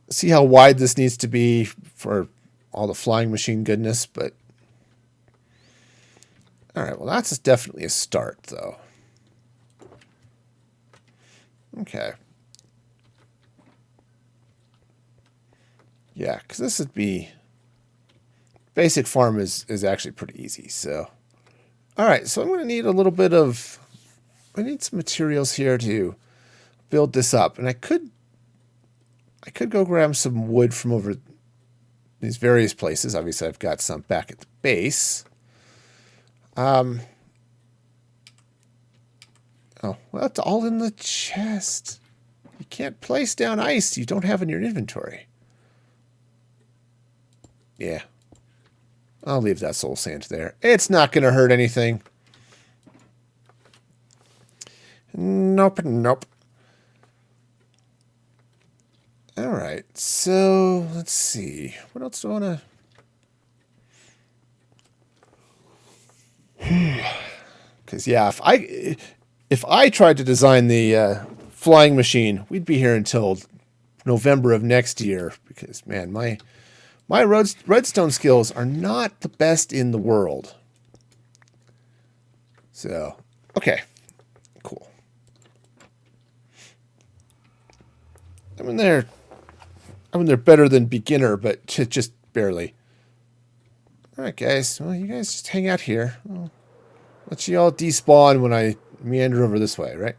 S1: see how wide this needs to be for all the flying machine goodness. But all right, well, that's definitely a start, though. Okay. Yeah, because this would be, basic farm is actually pretty easy. So, all right, so I'm going to need a little bit of, I need some materials here to build this up, and I could go grab some wood from over these various places. Obviously, I've got some back at the base. Oh, well, it's all in the chest. You can't place down ice you don't have in your inventory. Yeah. I'll leave that soul sand there. It's not going to hurt anything. Nope, nope. All right, so let's see. What else do I want to... Because, yeah, if I tried to design the flying machine, we'd be here until November of next year. Because, man, my redstone skills are not the best in the world. So, okay, cool. I mean, they're better than beginner, but just barely. All right, guys. Well, you guys just hang out here. I'll let you all despawn when I meander over this way, right?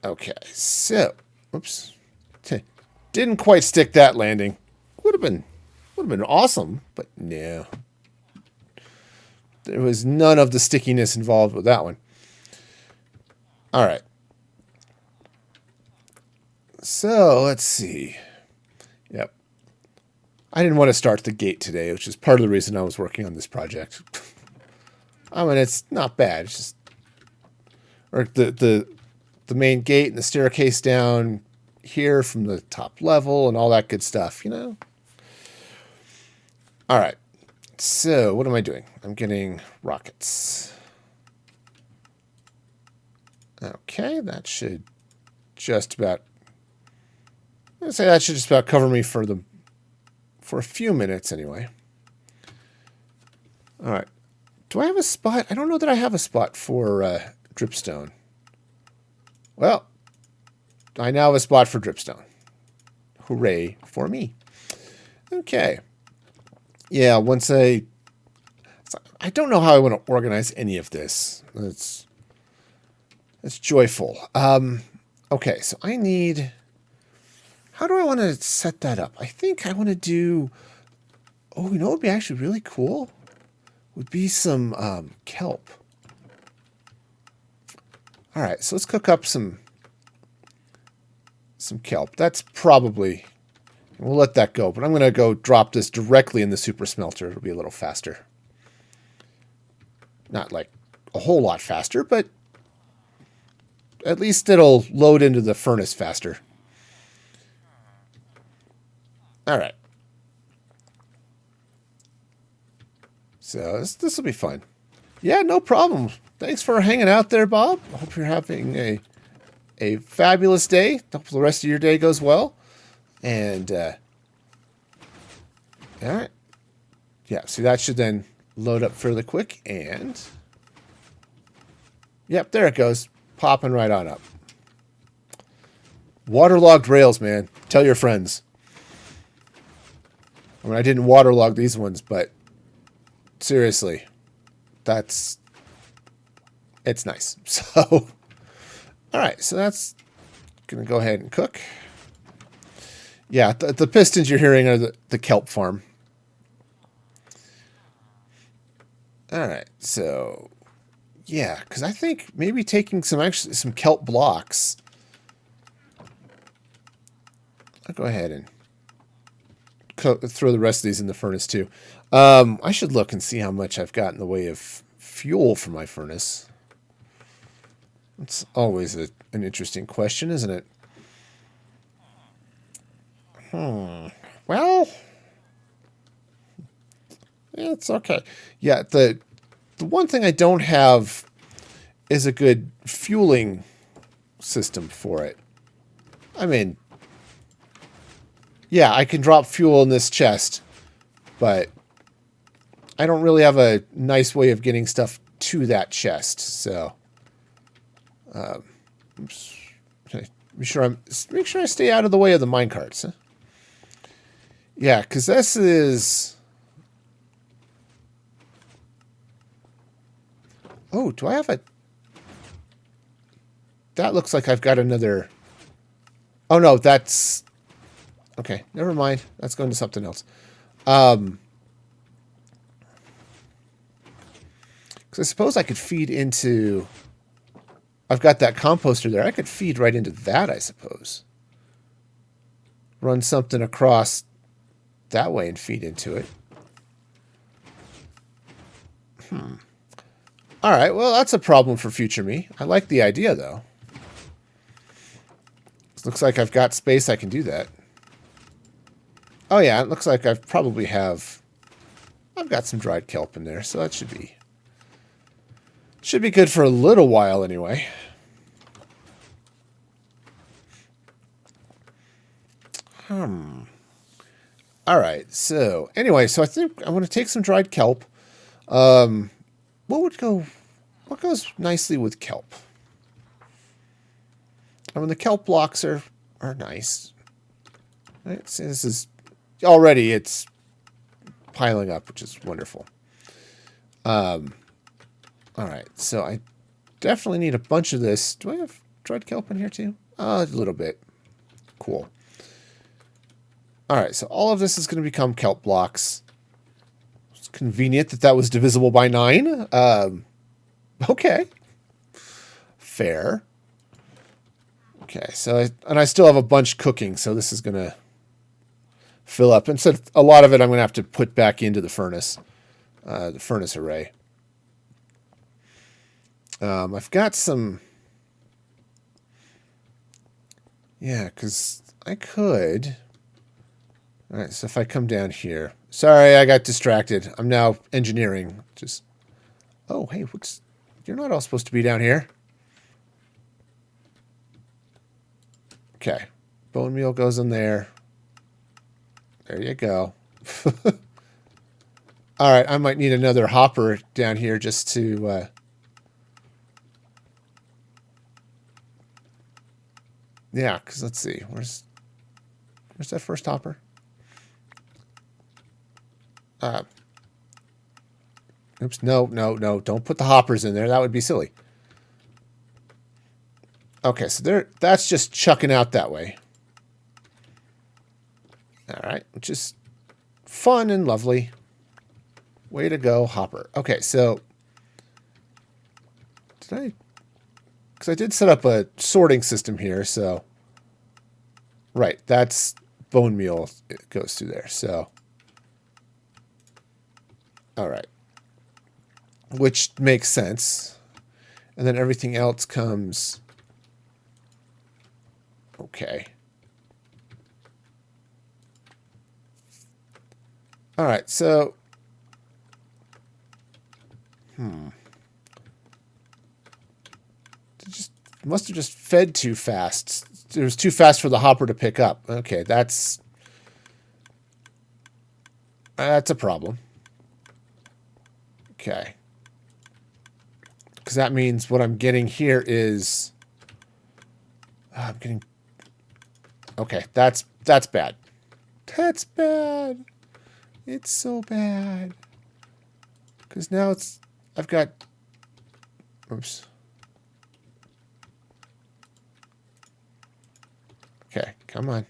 S1: Okay, so, oops. Didn't quite stick that landing. Would have been awesome, but no. There was none of the stickiness involved with that one. All right. So, let's see. Yep. I didn't want to start the gate today, which is part of the reason I was working on this project. I mean, it's not bad. It's just, or the main gate and the staircase down here from the top level and all that good stuff, you know? All right. So, what am I doing? I'm getting rockets. Okay, that should just about... I'd say that should just about cover me for a few minutes anyway. All right. Do I have a spot? I don't know that I have a spot for dripstone. Well, I now have a spot for dripstone. Hooray for me. Okay. Yeah, once I don't know how I want to organize any of this. It's joyful. Okay, so I need How do I want to set that up? I think I want to do... Oh, you know what would be actually really cool? Would be some kelp. All right, so let's cook up some kelp. That's probably... We'll let that go, but I'm going to go drop this directly in the super smelter. It'll be a little faster. Not like a whole lot faster, but at least it'll load into the furnace faster. All right. So this will be fun. Yeah, no problem. Thanks for hanging out there, Bob. I hope you're having a fabulous day. Hope the rest of your day goes well. And, all right. Yeah, see, that should then load up fairly quick. And, yep, there it goes. Popping right on up. Waterlogged rails, man. Tell your friends. I mean, I didn't waterlog these ones, but seriously, it's nice. So, all right, so that's going to go ahead and cook. Yeah, the pistons you're hearing are the kelp farm. All right, so yeah, because I think maybe taking some kelp blocks. I'll go ahead and throw the rest of these in the furnace too. I should look and see how much I've got in the way of fuel for my furnace. It's always an interesting question, isn't it? Well, it's okay. Yeah, the one thing I don't have is a good fueling system for it. I mean, yeah, I can drop fuel in this chest, but I don't really have a nice way of getting stuff to that chest. So, make sure I stay out of the way of the minecarts. Huh? Yeah, because this is... Oh, do I have a... That looks like I've got another... Oh, no, that's... Okay, never mind. That's going to something else. Because I suppose I could feed into... I've got that composter there. I could feed right into that, I suppose. Run something across that way and feed into it. All right, well, that's a problem for future me. I like the idea, though. Looks like I've got space I can do that. Oh, yeah, it looks like I've got some dried kelp in there, so that should be good for a little while anyway. All right, so anyway, so I think I want to take some dried kelp. What goes nicely with kelp? I mean, the kelp blocks are nice. Right, so this is already, it's piling up, which is wonderful. All right, so I definitely need a bunch of this. Do I have dried kelp in here too? A little bit. Cool. All right, so all of this is going to become kelp blocks. It's convenient that was divisible by 9. Okay. Fair. Okay, so I still have a bunch cooking, so this is going to fill up. And so a lot of it I'm going to have to put back into the furnace array. I've got some... Yeah, because I could... All right, so if I come down here... Sorry, I got distracted. I'm now engineering. Just... Oh, hey, you're not all supposed to be down here. Okay. Bone meal goes in there. There you go. All right, I might need another hopper down here just to... Yeah, because let's see. Where's that first hopper? Oops, no. Don't put the hoppers in there. That would be silly. Okay, so that's just chucking out that way. All right, which is fun and lovely. Way to go, Hopper. Okay, so because I did set up a sorting system here, so right, that's bone meal. It goes through there. So all right, which makes sense, and then everything else comes. Okay. All right, so must have just fed too fast. It was too fast for the hopper to pick up. Okay, that's a problem. Okay. Because that means what I'm getting here is I'm getting. Okay, that's bad. That's bad. It's so bad. Because now I've got. Oops. Okay, come on.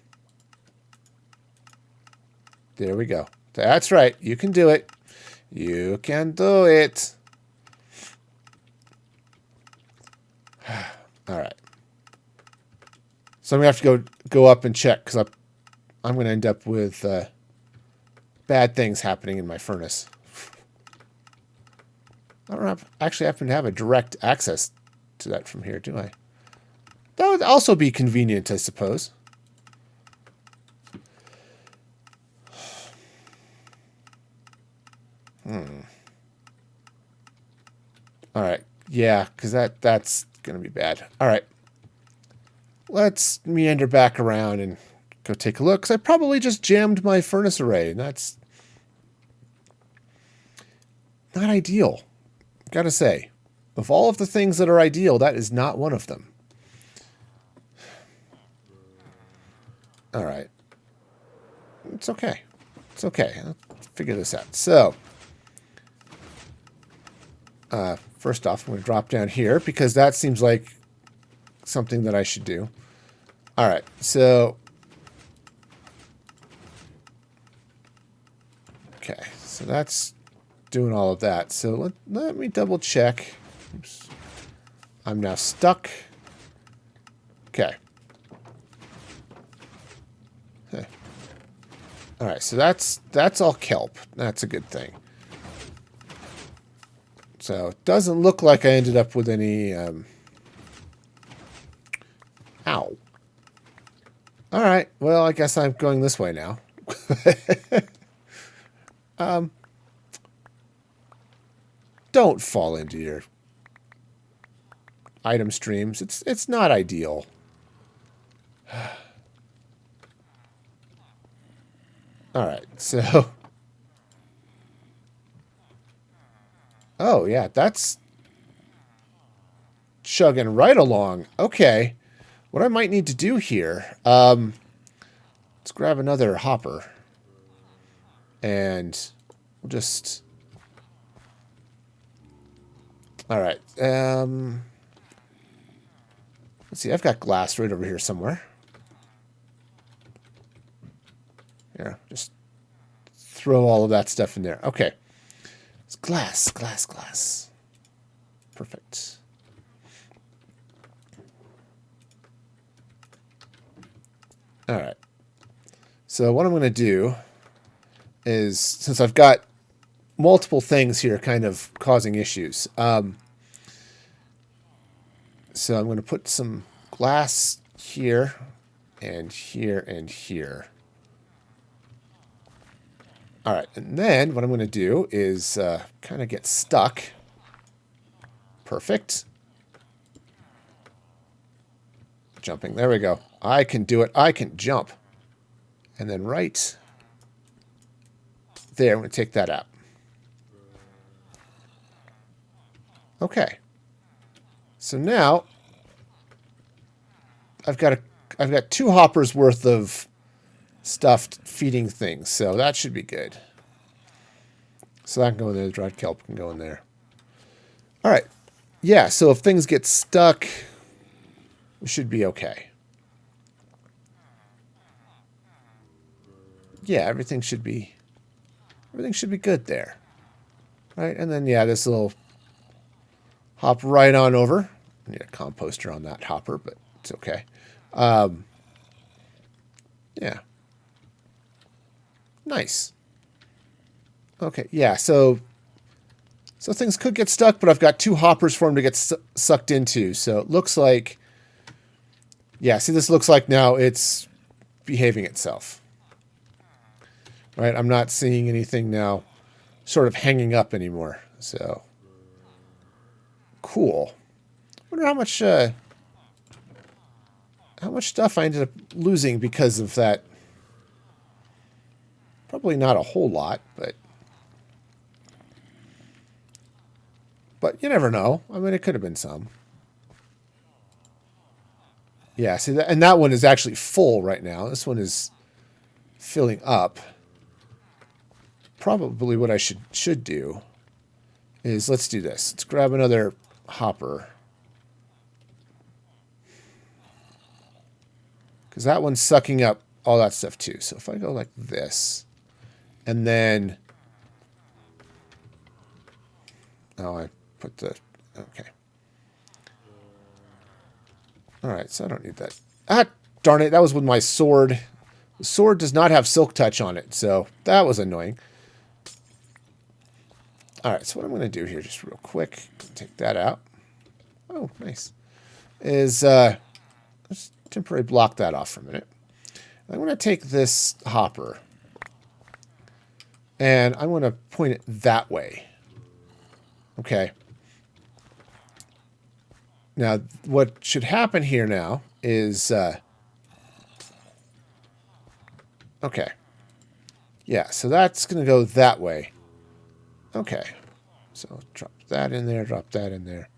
S1: There we go. That's right. You can do it. You can do it. All right. So I'm going to have to go up and check because I'm going to end up with bad things happening in my furnace. I don't actually happen to have a direct access to that from here, do I? That would also be convenient, I suppose. All right. Yeah, because that's going to be bad. All right. Let's meander back around and go take a look. Because I probably just jammed my furnace array, and that's not ideal. Gotta say. Of all of the things that are ideal, that is not one of them. All right. It's okay. It's okay. I'll figure this out. So, first off, I'm going to drop down here because that seems like something that I should do. All right. So, okay. So that's doing all of that. So let me double check. Oops. I'm now stuck. Okay. All right, so that's all kelp. That's a good thing. So it doesn't look like I ended up with any. Ow. All right. Well, I guess I'm going this way now. Don't fall into your item streams. It's not ideal. All right, so. Oh, yeah, that's chugging right along. Okay. What I might need to do here, let's grab another hopper. And we'll just. All right. Let's see, I've got glass right over here somewhere. Yeah, just throw all of that stuff in there. Okay. It's glass, glass, glass. Perfect. All right. So what I'm going to do is, since I've got multiple things here kind of causing issues, so I'm going to put some glass here and here and here. All right, and then what I'm going to do is kind of get stuck. Perfect. Jumping. There we go. I can do it. I can jump. And then right there, I'm going to take that out. Okay. So now I've got 2 hoppers worth of stuffed feeding things, so that should be good. So that can go in there. The dried kelp can go in there. All right. Yeah, so if things get stuck, we should be okay. yeah, everything should be good there. Right? And then, yeah, this will hop right on over. I need a composter on that hopper, but it's okay. Yeah. Nice. Okay, yeah, so things could get stuck, but I've got 2 hoppers for them to get sucked into. So it looks like, yeah, see, this looks like now it's behaving itself. Right? I'm not seeing anything now sort of hanging up anymore. So, cool. Wonder how much stuff I ended up losing because of that. Probably not a whole lot, but you never know. I mean, it could have been some. Yeah, see, and that one is actually full right now. This one is filling up. Probably what I should do is, let's do this. Let's grab another hopper. Because that one's sucking up all that stuff too. So if I go like this, and then... Oh, I put the... Okay. Alright, so I don't need that. Ah, darn it, that was with my sword. The sword does not have silk touch on it, so that was annoying. Alright, so what I'm going to do here, just real quick, take that out. Oh, nice. Is, let's temporarily block that off for a minute. I'm going to take this hopper, and I'm going to point it that way. Okay. Now, what should happen here now is, okay. Yeah, so that's going to go that way. Okay. So drop that in there, drop that in there.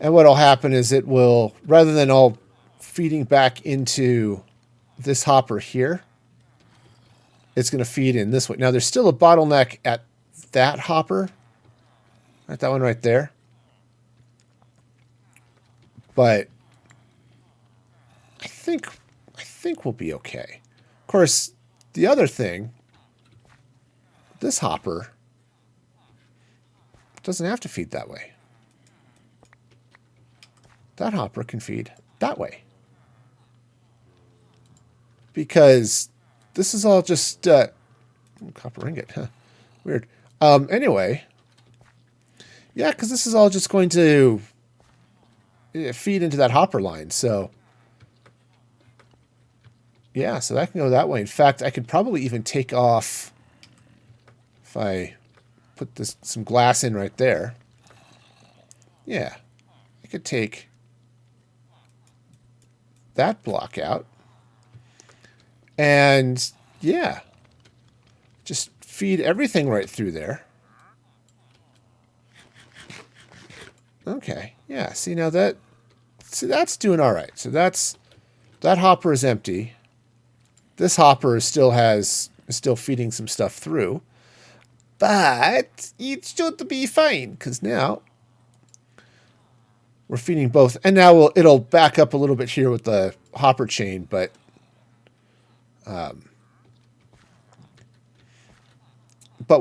S1: And what will happen is it will, rather than all feeding back into this hopper here, it's going to feed in this way. Now, there's still a bottleneck at that hopper. Right, that one right there. But I think we'll be okay. Of course, the other thing, this hopper doesn't have to feed that way. That hopper can feed that way. Because this is all just copper ringgit. Huh. Weird. Anyway, yeah, because this is all just going to feed into that hopper line. So, yeah, so that can go that way. In fact, I could probably even take off, if I put some glass in right there. Yeah, I could take that block out. And, yeah, just feed everything right through there. Okay, yeah, see, now that's doing all right. So that hopper is empty. This hopper is still feeding some stuff through. But it should be fine, because now we're feeding both. And now it'll back up a little bit here with the hopper chain, but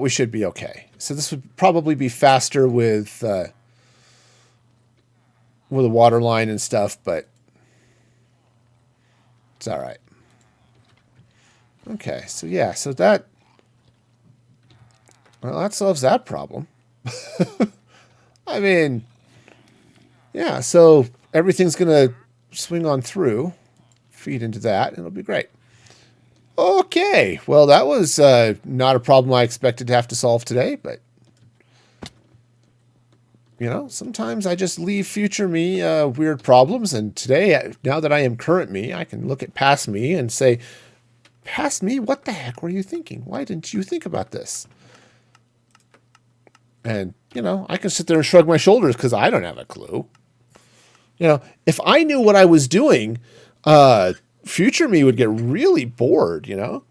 S1: we should be okay. So this would probably be faster with a water line and stuff, but it's all right. Okay, so yeah, so that solves that problem. I mean, yeah, so everything's going to swing on through, feed into that, and it'll be great. Okay, well, that was not a problem I expected to have to solve today, but, you know, sometimes I just leave future me weird problems, and today, now that I am current me, I can look at past me and say, past me, what the heck were you thinking? Why didn't you think about this? And, you know, I can sit there and shrug my shoulders because I don't have a clue. You know, if I knew what I was doing, future me would get really bored, you know?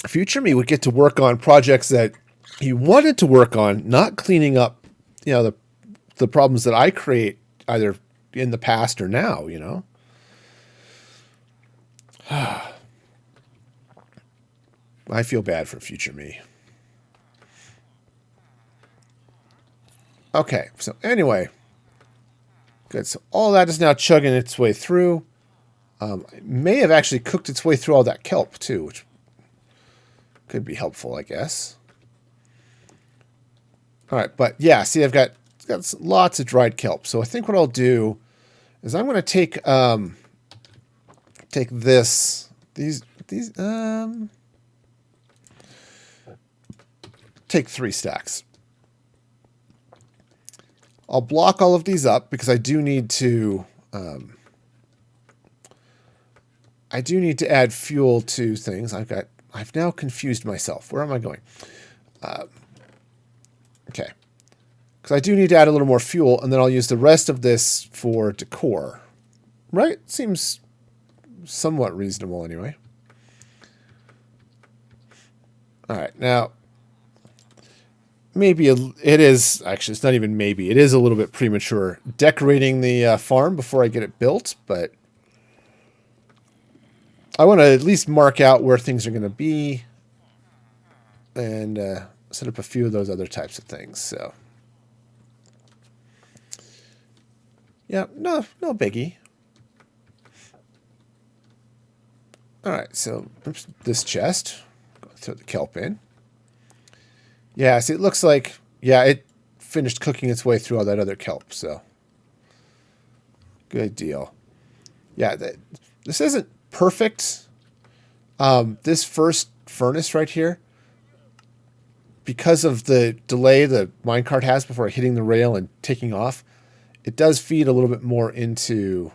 S1: Future me would get to work on projects that he wanted to work on, not cleaning up, you know, the problems that I create either in the past or now, you know? I feel bad for future me. Okay, so anyway. Good, so all that is now chugging its way through. It may have actually cooked its way through all that kelp, too, which could be helpful, I guess. All right, but yeah, see, I've got lots of dried kelp. So I think what I'll do is I'm going to take take 3 stacks. I'll block all of these up because I do need to add fuel to things. I've now confused myself. Where am I going? Okay. Because I do need to add a little more fuel, and then I'll use the rest of this for decor. Right? Seems somewhat reasonable anyway. All right. Now, maybe it is, actually, it's not even maybe. It is a little bit premature decorating the farm before I get it built, but I want to at least mark out where things are going to be and set up a few of those other types of things. So, yeah, no biggie. All right, so oops, this chest, throw the kelp in. Yeah, see, it looks like, yeah, it finished cooking its way through all that other kelp, so good deal. Yeah, this isn't perfect. This first furnace right here, because of the delay the minecart has before hitting the rail and taking off, it does feed a little bit more into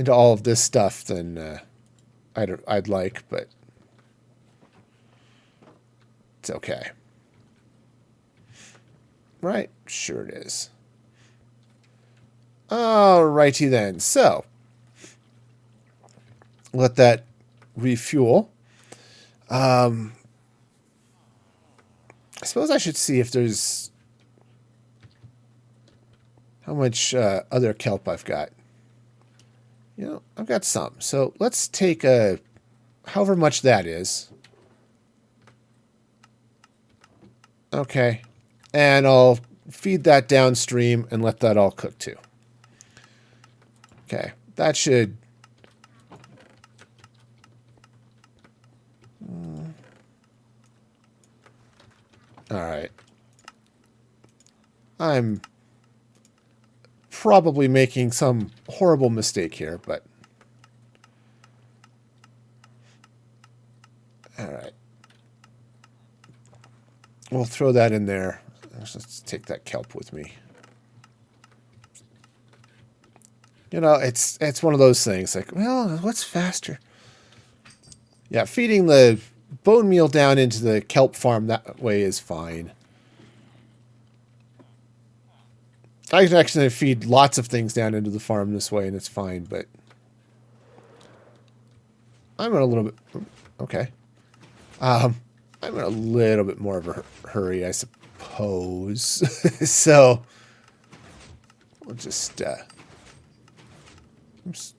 S1: all of this stuff than I'd like, but it's okay. Right? Sure it is. Alrighty then. So, let that refuel. I suppose I should see if there's how much other kelp I've got. You know, I've got some. So let's take however much that is. Okay. And I'll feed that downstream and let that all cook too. Okay. That should... All right. I'm probably making some horrible mistake here, but... All right. We'll throw that in there. Let's take that kelp with me. You know, it's one of those things. Like, well, what's faster? Yeah, feeding the bone meal down into the kelp farm that way is fine. I can actually feed lots of things down into the farm this way, and it's fine, but I'm in a little bit... Okay. I'm in a little bit more of a hurry, I suppose. So, we'll just, oops,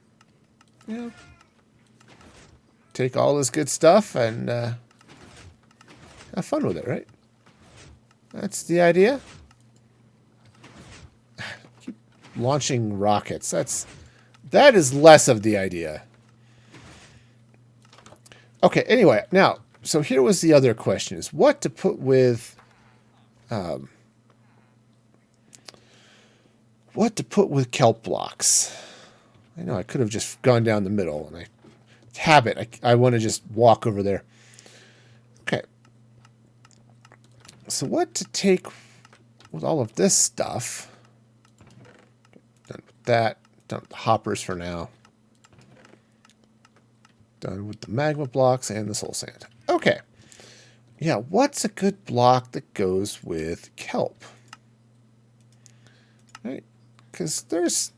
S1: you know, take all this good stuff and have fun with it, right? That's the idea. Keep launching rockets. That is less of the idea. Okay, anyway, now, so here was the other question, is what to put with kelp blocks. I know I could have just gone down the middle, and I want to just walk over there. Okay. So what to take with all of this stuff? Done with that. Done with the hoppers for now. Done with the magma blocks and the soul sand. Okay. Yeah, what's a good block that goes with kelp? Right? Because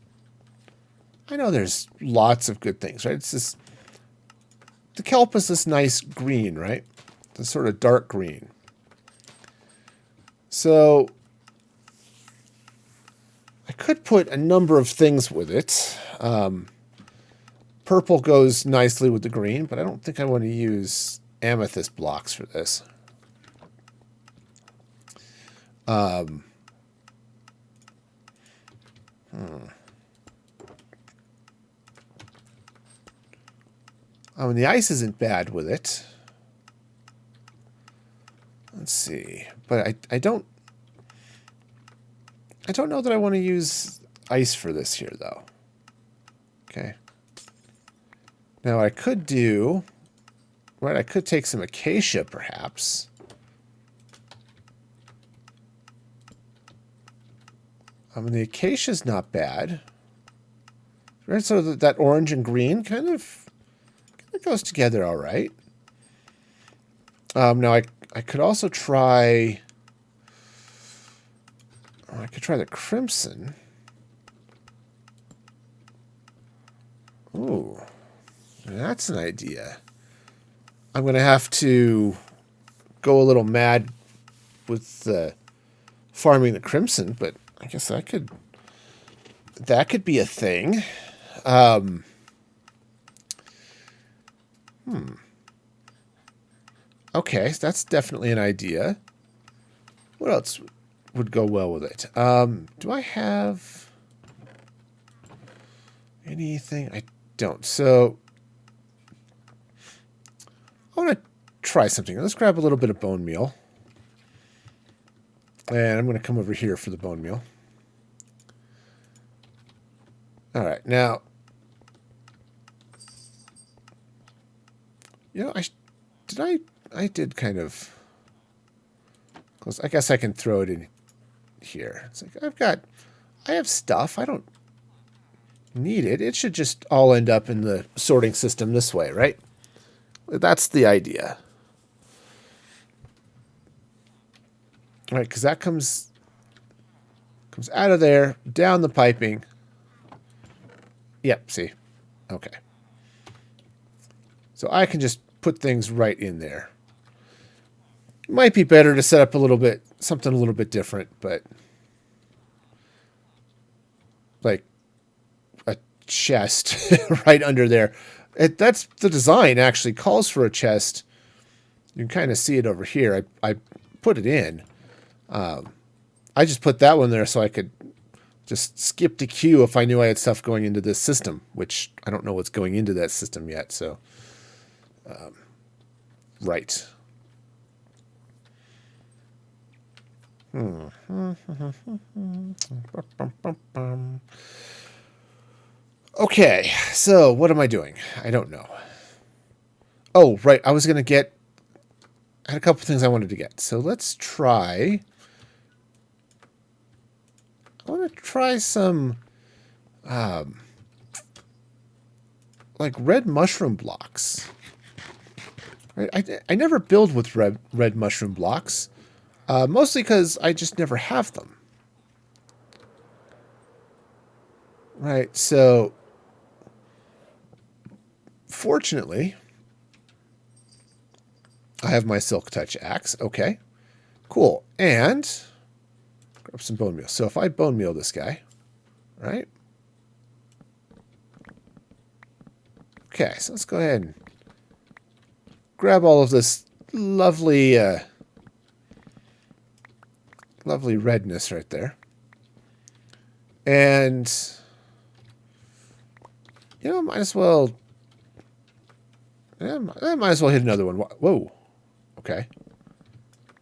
S1: I know there's lots of good things, right? It's this, the kelp is this nice green, right? This sort of dark green. So I could put a number of things with it, purple goes nicely with the green, but I don't think I want to use amethyst blocks for this. Oh, and the ice isn't bad with it. Let's see. But I don't know that I want to use ice for this here, though. Okay. Now, I could do... Right, I could take some acacia, perhaps. I mean, the acacia's not bad. Right, so that orange and green kind of goes together all right. Now, I could also try... Oh, I could try the crimson. Ooh, that's an idea. I'm going to have to go a little mad with farming the crimson, but I guess that could be a thing. Okay, so that's definitely an idea. What else would go well with it? Do I have anything? I don't. So I want to try something. Let's grab a little bit of bone meal. And I'm going to come over here for the bone meal. All right, now, you know, I did kind of close. I guess I can throw it in here. It's like I have stuff. I don't need it. It should just all end up in the sorting system this way, right? That's the idea. All right, because that comes out of there, down the piping. Yep, see? Okay. So I can just put things right in there. It might be better to set up something a little bit different, but like a chest right under there. That's the design actually calls for a chest. You can kind of see it over here. I put it in. I just put that one there so I could just skip the queue if I knew I had stuff going into this system, which I don't know what's going into that system yet. So, right. Okay, so what am I doing? I don't know. Oh, right. I had a couple things I wanted to get. So let's try. I want to try some, like red mushroom blocks. Right? I never build with red mushroom blocks, mostly because I just never have them. Right, so fortunately, I have my Silk Touch axe. Okay, cool. And grab some bone meal. So if I bone meal this guy, right? Okay, so let's go ahead and grab all of this lovely, lovely redness right there. And, you know, might as well hit another one. Whoa. Okay.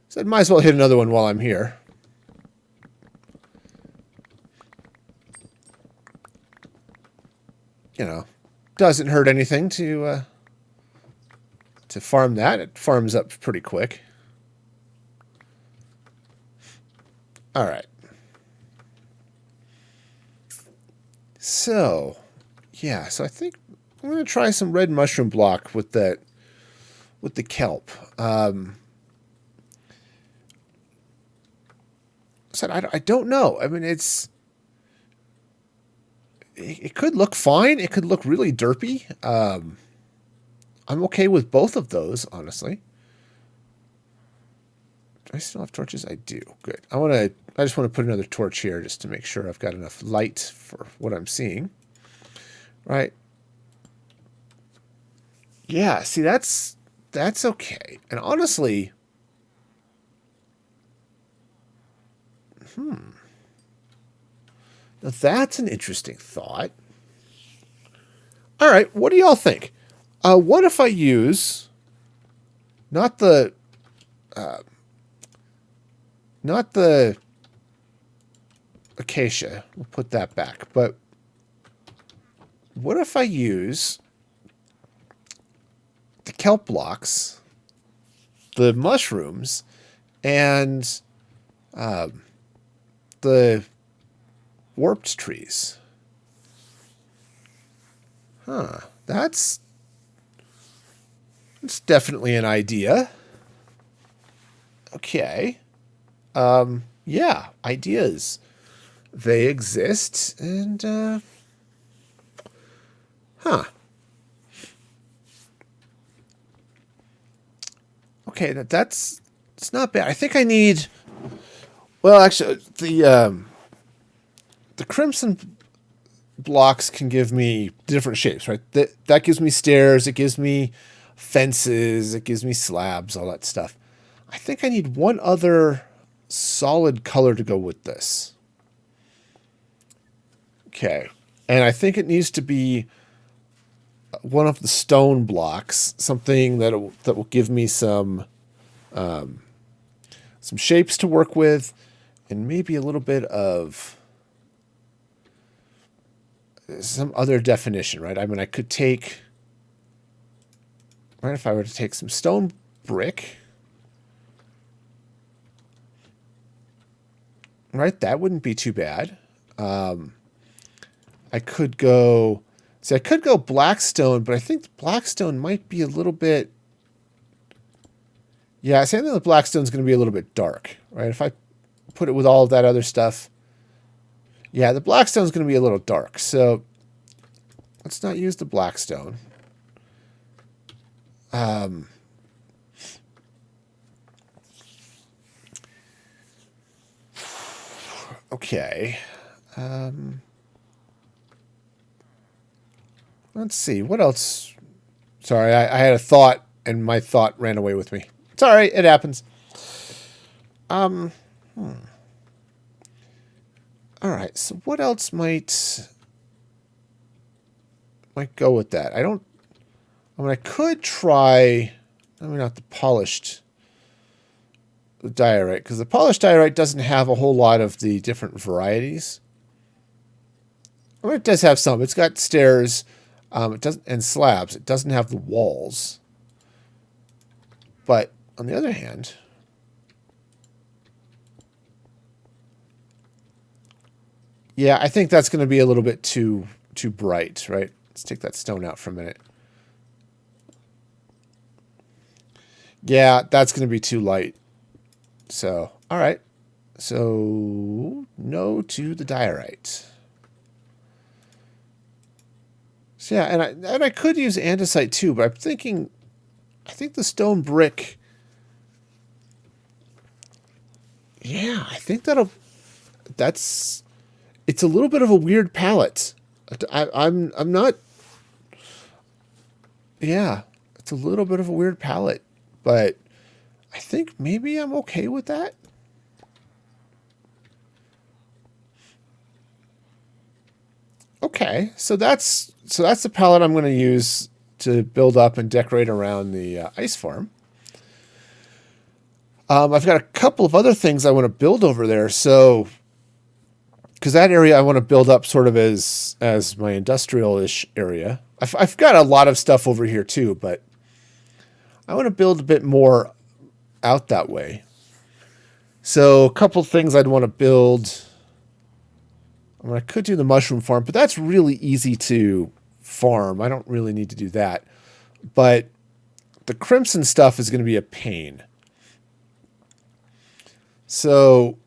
S1: Said might as well hit another one while I'm here. You know, doesn't hurt anything to farm that. It farms up pretty quick. All right. So, yeah. So I think I'm going to try some red mushroom block with the kelp. So I don't know. I mean, it could look fine. It could look really derpy. I'm okay with both of those, honestly. Do I still have torches? I do. Good. I just want to put another torch here just to make sure I've got enough light for what I'm seeing. Right. Yeah, see, that's okay. And honestly, now that's an interesting thought. All right, what do y'all think? What if I use not the not the acacia? We'll put that back. But what if I use the kelp blocks, the mushrooms, and the warped trees? Huh. That's definitely an idea. Okay. Yeah, ideas. They exist, and, huh. Okay, that's it's not bad. I think I need. Well, actually, the crimson blocks can give me different shapes, right? That gives me stairs. It gives me fences. It gives me slabs. All that stuff. I think I need one other solid color to go with this. Okay, and I think it needs to be one of the stone blocks, something that will give me some shapes to work with, and maybe a little bit of some other definition, right? I mean, I could take, right, if I were to take some stone brick, right, that wouldn't be too bad. I could go, see, I could go blackstone, but I think the blackstone might be a little bit, yeah, I think the blackstone's going to be a little bit dark, right? If I put it with all of that other stuff, yeah, the blackstone's going to be a little dark. So let's not use the blackstone. Okay. Let's see. What else? Sorry, I had a thought, and my thought ran away with me. Sorry, it happens. All right. So what else might go with that? I don't. I mean, I could try. I mean, not the polished diorite, because the polished diorite doesn't have a whole lot of the different varieties. I mean, it does have some. It's got stairs. It doesn't, and slabs. It doesn't have the walls. But on the other hand, yeah, I think that's going to be a little bit too bright, right? Let's take that stone out for a minute. Yeah, that's going to be too light. So, all right. So, no to the diorite. So, yeah, and I could use andesite too, but I'm thinking, I think the stone brick. Yeah, I think that's. It's a little bit of a weird palette. I'm not. Yeah, it's a little bit of a weird palette, but I think maybe I'm okay with that. Okay, so that's the palette I'm going to use to build up and decorate around the ice farm. I've got a couple of other things I want to build over there. So, because that area I want to build up sort of as my industrial-ish area. I've got a lot of stuff over here too, but I want to build a bit more out that way. So, a couple of things I'd want to build. I mean, I could do the mushroom farm, but that's really easy to farm. I don't really need to do that. But the crimson stuff is going to be a pain. So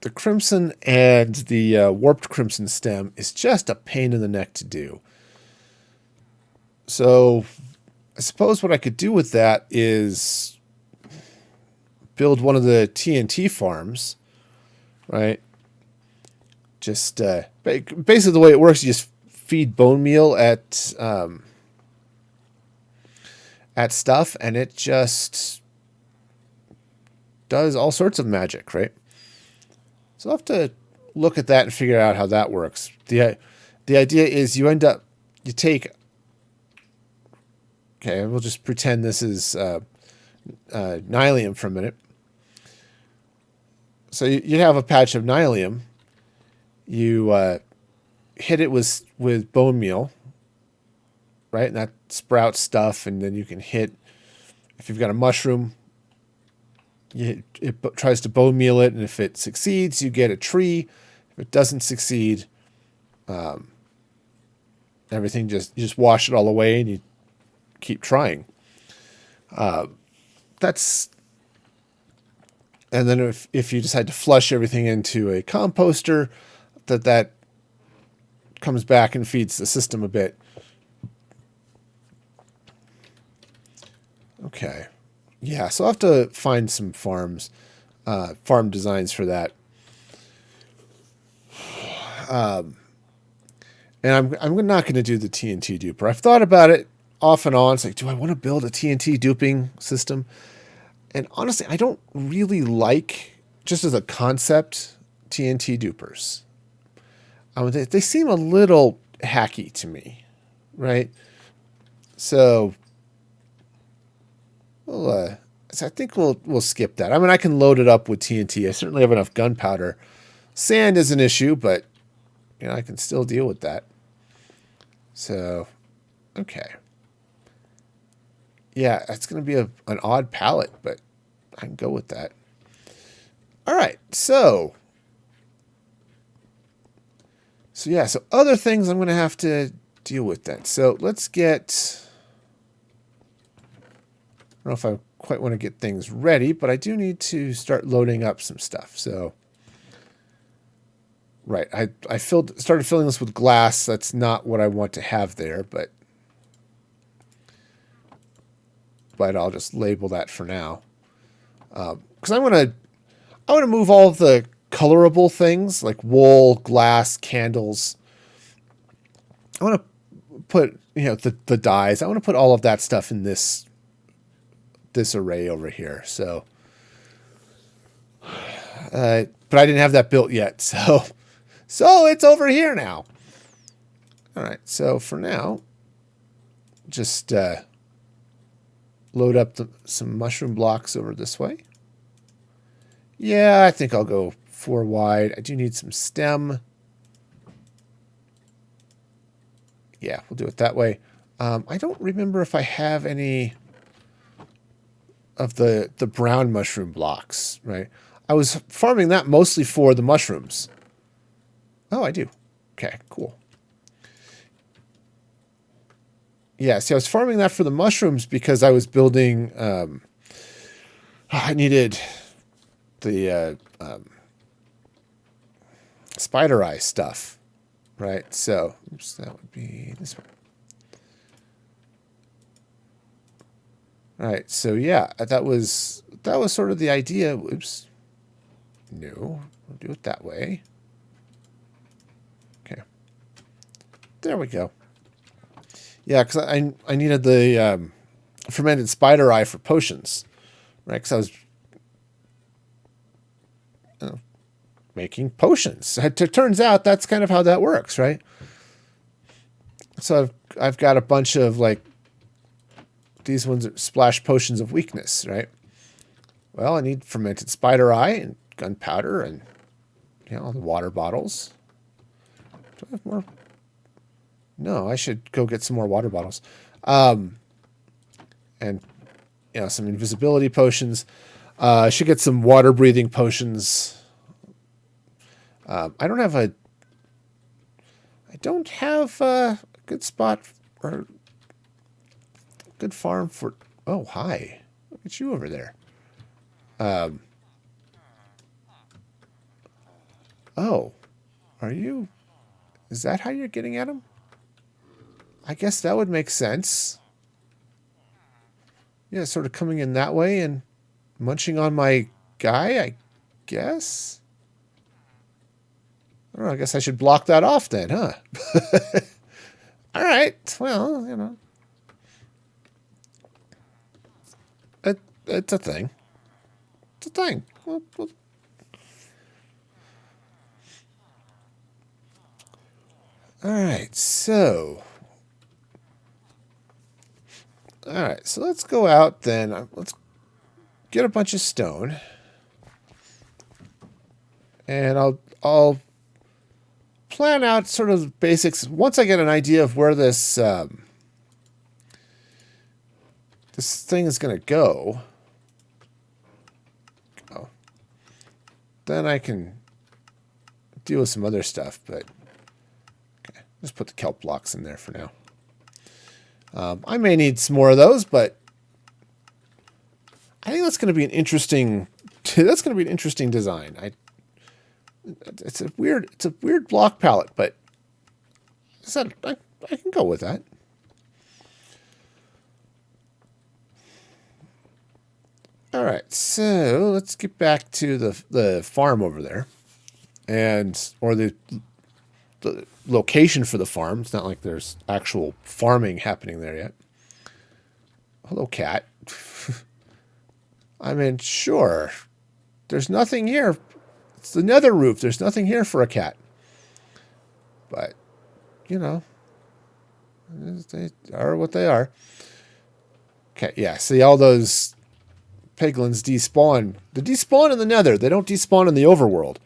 S1: the crimson and the warped crimson stem is just a pain in the neck to do. So I suppose what I could do with that is build one of the TNT farms, right? Just basically the way it works, you just feed bone meal at at stuff, and it just does all sorts of magic, right? So I'll have to look at that and figure out how that works. The idea is you take, okay, we'll just pretend this is nylium for a minute. So you have a patch of nylium. You hit it with bone meal, right? And that sprouts stuff, and then you can hit, if you've got a mushroom, it tries to bone meal it, and if it succeeds, you get a tree. If it doesn't succeed, everything you just wash it all away, and you keep trying. That's, and then if you decide to flush everything into a composter, that comes back and feeds the system a bit. Okay. Yeah, so I'll have to find some farm designs for that. And I'm not going to do the TNT duper. I've thought about it off and on. It's like, do I want to build a TNT duping system? And honestly, I don't really like, just as a concept, TNT dupers. They seem a little hacky to me, right? So so I think we'll skip that. I mean, I can load it up with TNT. I certainly have enough gunpowder. Sand is an issue, but I can still deal with that. So, okay. Yeah, it's going to be an odd palette, but I can go with that. All right, so yeah, so other things I'm going to have to deal with then. So let's get, I don't know if I quite want to get things ready, but I do need to start loading up some stuff. So, right, I started filling this with glass. That's not what I want to have there, but I'll just label that for now. Because I want to move all of the colorable things like wool, glass, candles. I want to put the dyes. I want to put all of that stuff in this array over here. So, but I didn't have that built yet. So it's over here now. All right. So for now, just load up some mushroom blocks over this way. Yeah, I think I'll go 4 wide. I do need some stem. Yeah, we'll do it that way. I don't remember if I have any of the brown mushroom blocks, right? I was farming that mostly for the mushrooms. Oh, I do. Okay, cool. Yeah, see, I was farming that for the mushrooms because I was building, I needed the spider eye stuff, right? So, oops, that would be this one. All right, so yeah, that was sort of the idea. Oops. No, we'll do it that way. Okay. There we go. Yeah, because I needed the fermented spider eye for potions, right? Because I was making potions. It turns out that's kind of how that works, right? So I've got a bunch of like these ones are splash potions of weakness, right? Well, I need fermented spider eye and gunpowder and the water bottles. Do I have more? No, I should go get some more water bottles. And some invisibility potions. I should get some water breathing potions. I don't have a good spot or good farm for. Oh, hi! Look at you over there. Oh, are you? Is that how you're getting at him? I guess that would make sense. Yeah, sort of coming in that way and munching on my guy, I guess. I don't know, I guess I should block that off then, huh? All right. Well, it's a thing. It's a thing. All right, so let's go out then. Let's get a bunch of stone, and I'll plan out sort of the basics once I get an idea of where this this thing is going to go. Then I can deal with some other stuff, but okay, just put the kelp blocks in there for now. I may need some more of those, but I think that's going to be an interesting. That's going to be an interesting design. It's a weird block palette, but I can go with that. All right, so let's get back to the farm over there, or the location for the farm. It's not like there's actual farming happening there yet. Hello, cat. I mean, sure. There's nothing here. It's the nether roof. There's nothing here for a cat. But, you know, they are what they are. Okay, yeah, see all those piglins despawn. They despawn in the nether. They don't despawn in the overworld.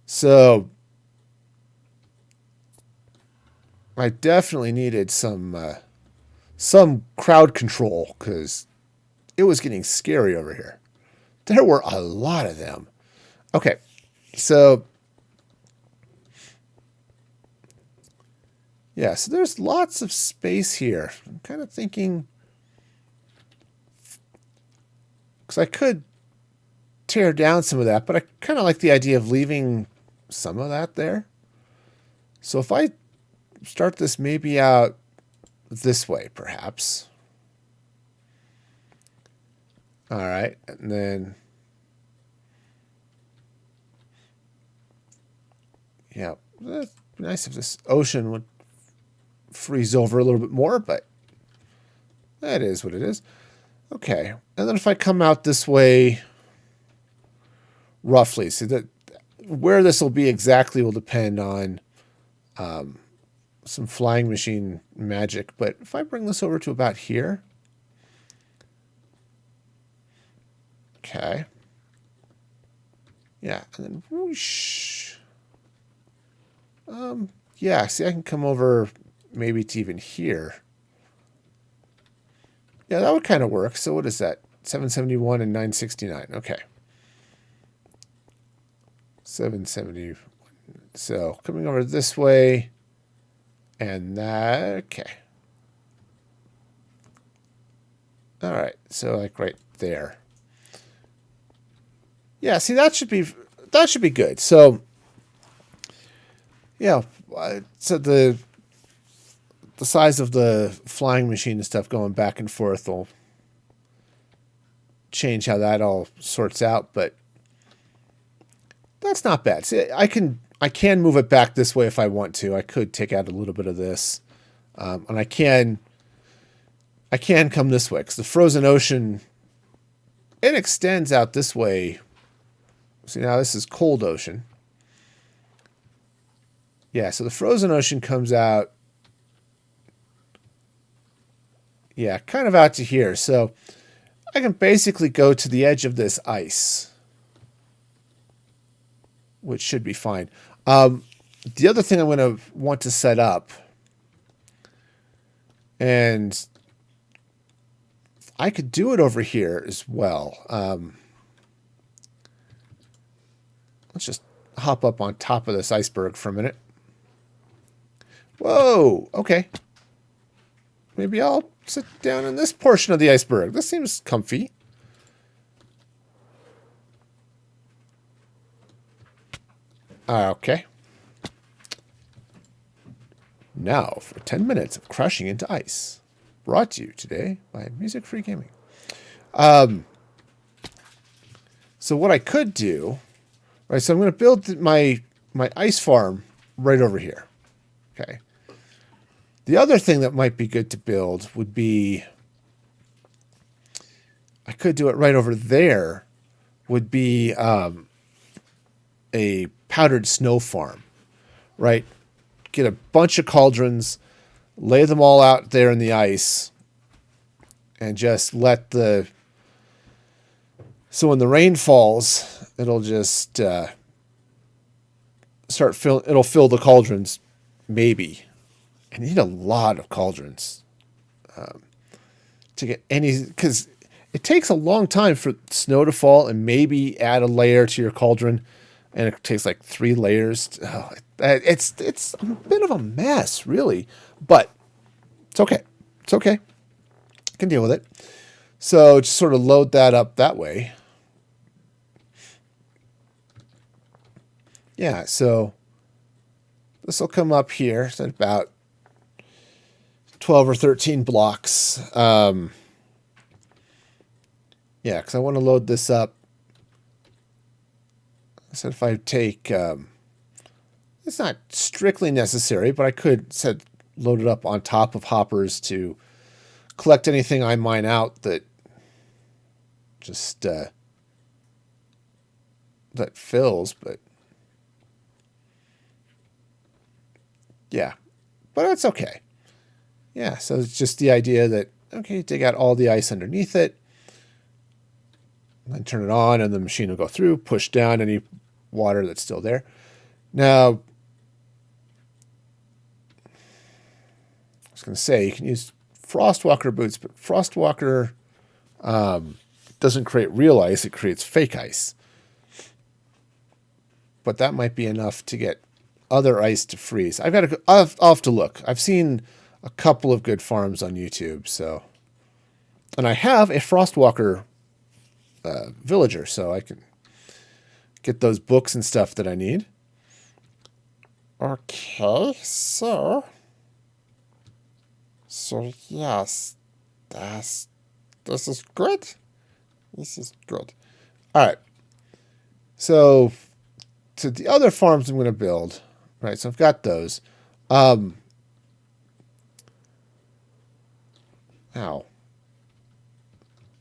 S1: So I definitely needed some crowd control because it was getting scary over here. There were a lot of them. Okay, so yeah, so there's lots of space here. I'm kind of thinking, because I could tear down some of that, but I kind of like the idea of leaving some of that there. So if I start this maybe out this way, perhaps. All right, and then, yeah, it'd be nice if this ocean would freeze over a little bit more, but that is what it is. Okay, and then if I come out this way, roughly, see that where this will be exactly will depend on some flying machine magic. But if I bring this over to about here, okay, yeah, and then whoosh. Yeah, see, I can come over maybe to even here. Yeah, that would kind of work. So what is that? 771 and 969. Okay. 770. So coming over this way and that. Okay. All right. So like right there. Yeah, see, that should be good. So yeah, so the size of the flying machine and stuff going back and forth will change how that all sorts out, but that's not bad. See, I can move it back this way if I want to. I could take out a little bit of this, and I can come this way because the frozen ocean, it extends out this way. See, now this is cold ocean. Yeah, so the frozen ocean comes out. Yeah, kind of out to here. So I can basically go to the edge of this ice, which should be fine. The other thing I'm going to want to set up, and I could do it over here as well. Let's just hop up on top of this iceberg for a minute. Whoa, okay. Maybe I'll sit down in this portion of the iceberg. This seems comfy. Okay. Now for 10 minutes of crashing into ice. Brought to you today by Music Free Gaming. So what I could do, right? So I'm going to build my ice farm right over here. Okay. The other thing that might be good to build would be I could do it right over there, would be a powdered snow farm, right? Get a bunch of cauldrons, lay them all out there in the ice, and just let the... So when the rain falls, it'll just it'll fill the cauldrons, maybe. And you need a lot of cauldrons to get any... Because it takes a long time for snow to fall and maybe add a layer to your cauldron. And it takes like 3 layers. Oh, it's a bit of a mess, really. But it's okay. It's okay. I can deal with it. So just sort of load that up that way. Yeah, so this will come up here. It's at about 12 or 13 blocks. Yeah, because I want to load this up. I said if I take... it's not strictly necessary, but I could load it up on top of hoppers to collect anything I mine out that just that fills. But yeah, but it's okay. Yeah, so it's just the idea that, okay, dig out all the ice underneath it, then turn it on, and the machine will go through, push down any water that's still there. Now, I was going to say, you can use Frostwalker boots, but Frostwalker doesn't create real ice, it creates fake ice. But that might be enough to get other ice to freeze. I'll have to look. I've seen a couple of good farms on YouTube, so... And I have a Frostwalker villager, so I can get those books and stuff that I need. Okay, so yes, this is good. This is good. All right. So to the other farms I'm going to build, right? So I've got those. Ow.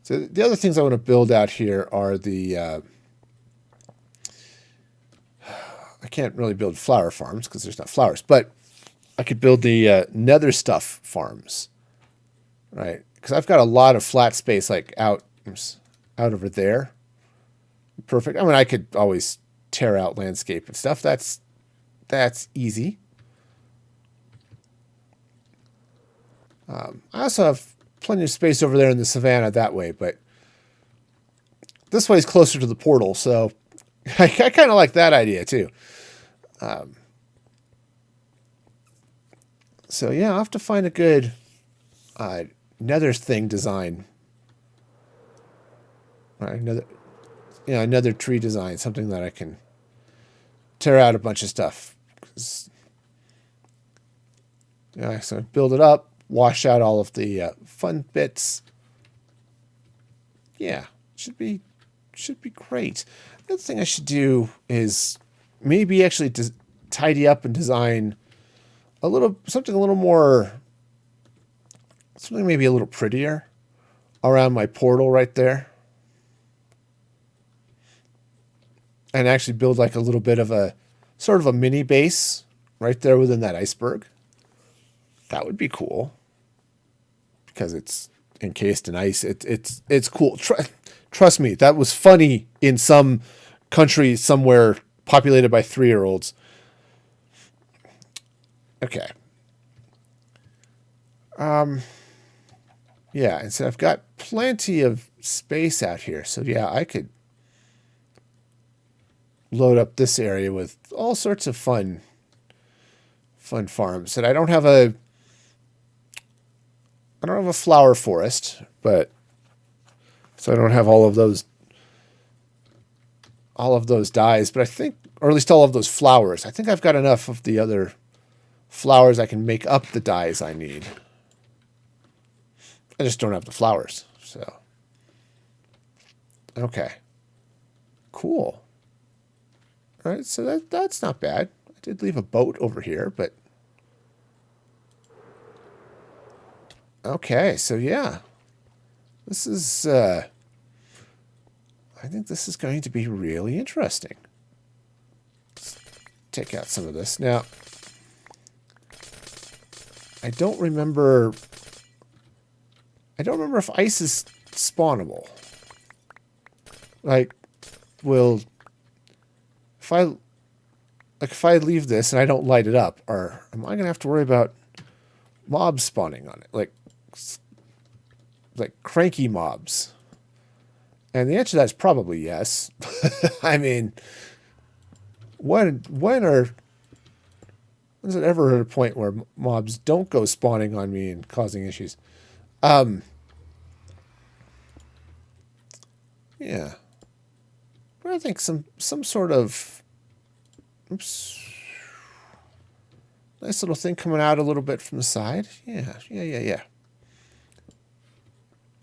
S1: So the other things I want to build out here are the... I can't really build flower farms because there's not flowers, but I could build the nether stuff farms, right? Because I've got a lot of flat space like out over there. Perfect. I mean, I could always tear out landscape and stuff. That's easy. I also have plenty of space over there in the savannah that way, but this way is closer to the portal, so I kind of like that idea too. So yeah, I'll have to find a good nether thing design. Another tree design, something that I can tear out a bunch of stuff. So build it up, wash out all of the fun bits. Yeah, should be great. The other thing I should do is maybe actually tidy up and design something maybe a little prettier around my portal right there. And actually build like a little bit of a sort of a mini base right there within that iceberg. That would be cool. Because it's encased in ice. It's cool. Trust me, that was funny in some country somewhere populated by 3-year-olds. Okay. Yeah, and so I've got plenty of space out here. So yeah, I could load up this area with all sorts of fun farms. And I don't have a flower forest, but so I don't have all of those dyes, but I think, or at least all of those flowers. I think I've got enough of the other flowers I can make up the dyes I need. I just don't have the flowers, so. Okay. Cool. All right, so that's not bad. I did leave a boat over here, but... Okay, so yeah. This is I think this is going to be really interesting. Let's take out some of this. Now, I don't remember if ice is spawnable. Like, if I leave this and I don't light it up, am I gonna have to worry about mobs spawning on it? Like cranky mobs. And the answer to that is probably yes. I mean, when's it ever at a point where mobs don't go spawning on me and causing issues? Yeah. But I think some sort of, oops, nice little thing coming out a little bit from the side. Yeah.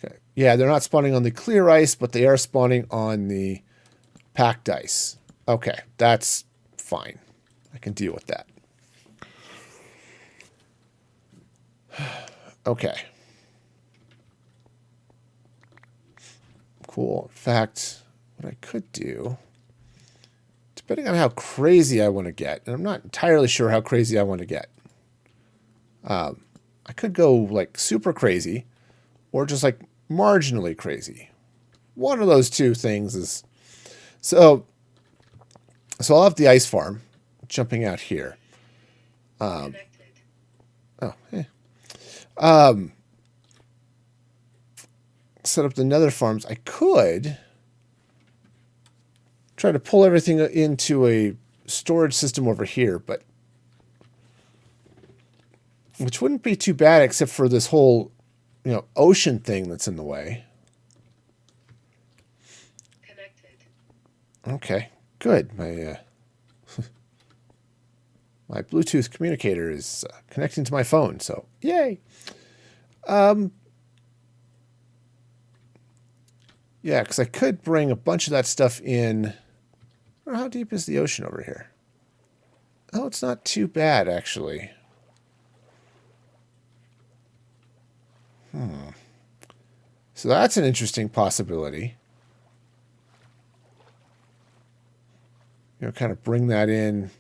S1: Okay. Yeah, they're not spawning on the clear ice, but they are spawning on the packed ice. Okay, that's fine. I can deal with that. Okay. Cool. In fact, what I could do, depending on how crazy I want to get, and I'm not entirely sure how crazy I want to get, I could go like super crazy or just like marginally crazy. One of those two things is... So I'll have the ice farm jumping out here. Oh, hey. Set up the nether farms. I could try to pull everything into a storage system over here, but which wouldn't be too bad except for this whole, ocean thing that's in the way.
S2: Connected.
S1: Okay, good. My my Bluetooth communicator is connecting to my phone, so yay. Yeah, because I could bring a bunch of that stuff in. I don't know, how deep is the ocean over here? Oh, it's not too bad, actually. So that's an interesting possibility. Kind of bring that in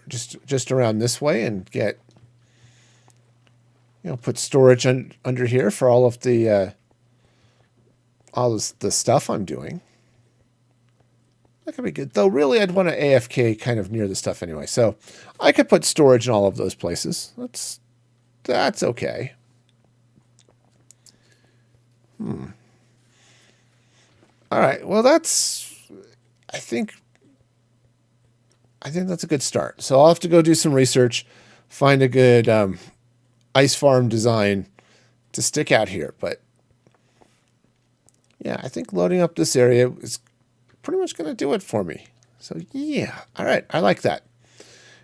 S1: just around this way and get, put storage under here for all of the stuff I'm doing. That could be good. Though really I'd want to AFK kind of near the stuff anyway. So I could put storage in all of those places. That's okay. All right. Well, I think that's a good start. So I'll have to go do some research, find a good ice farm design to stick out here. But yeah, I think loading up this area is pretty much going to do it for me. So yeah, all right, I like that.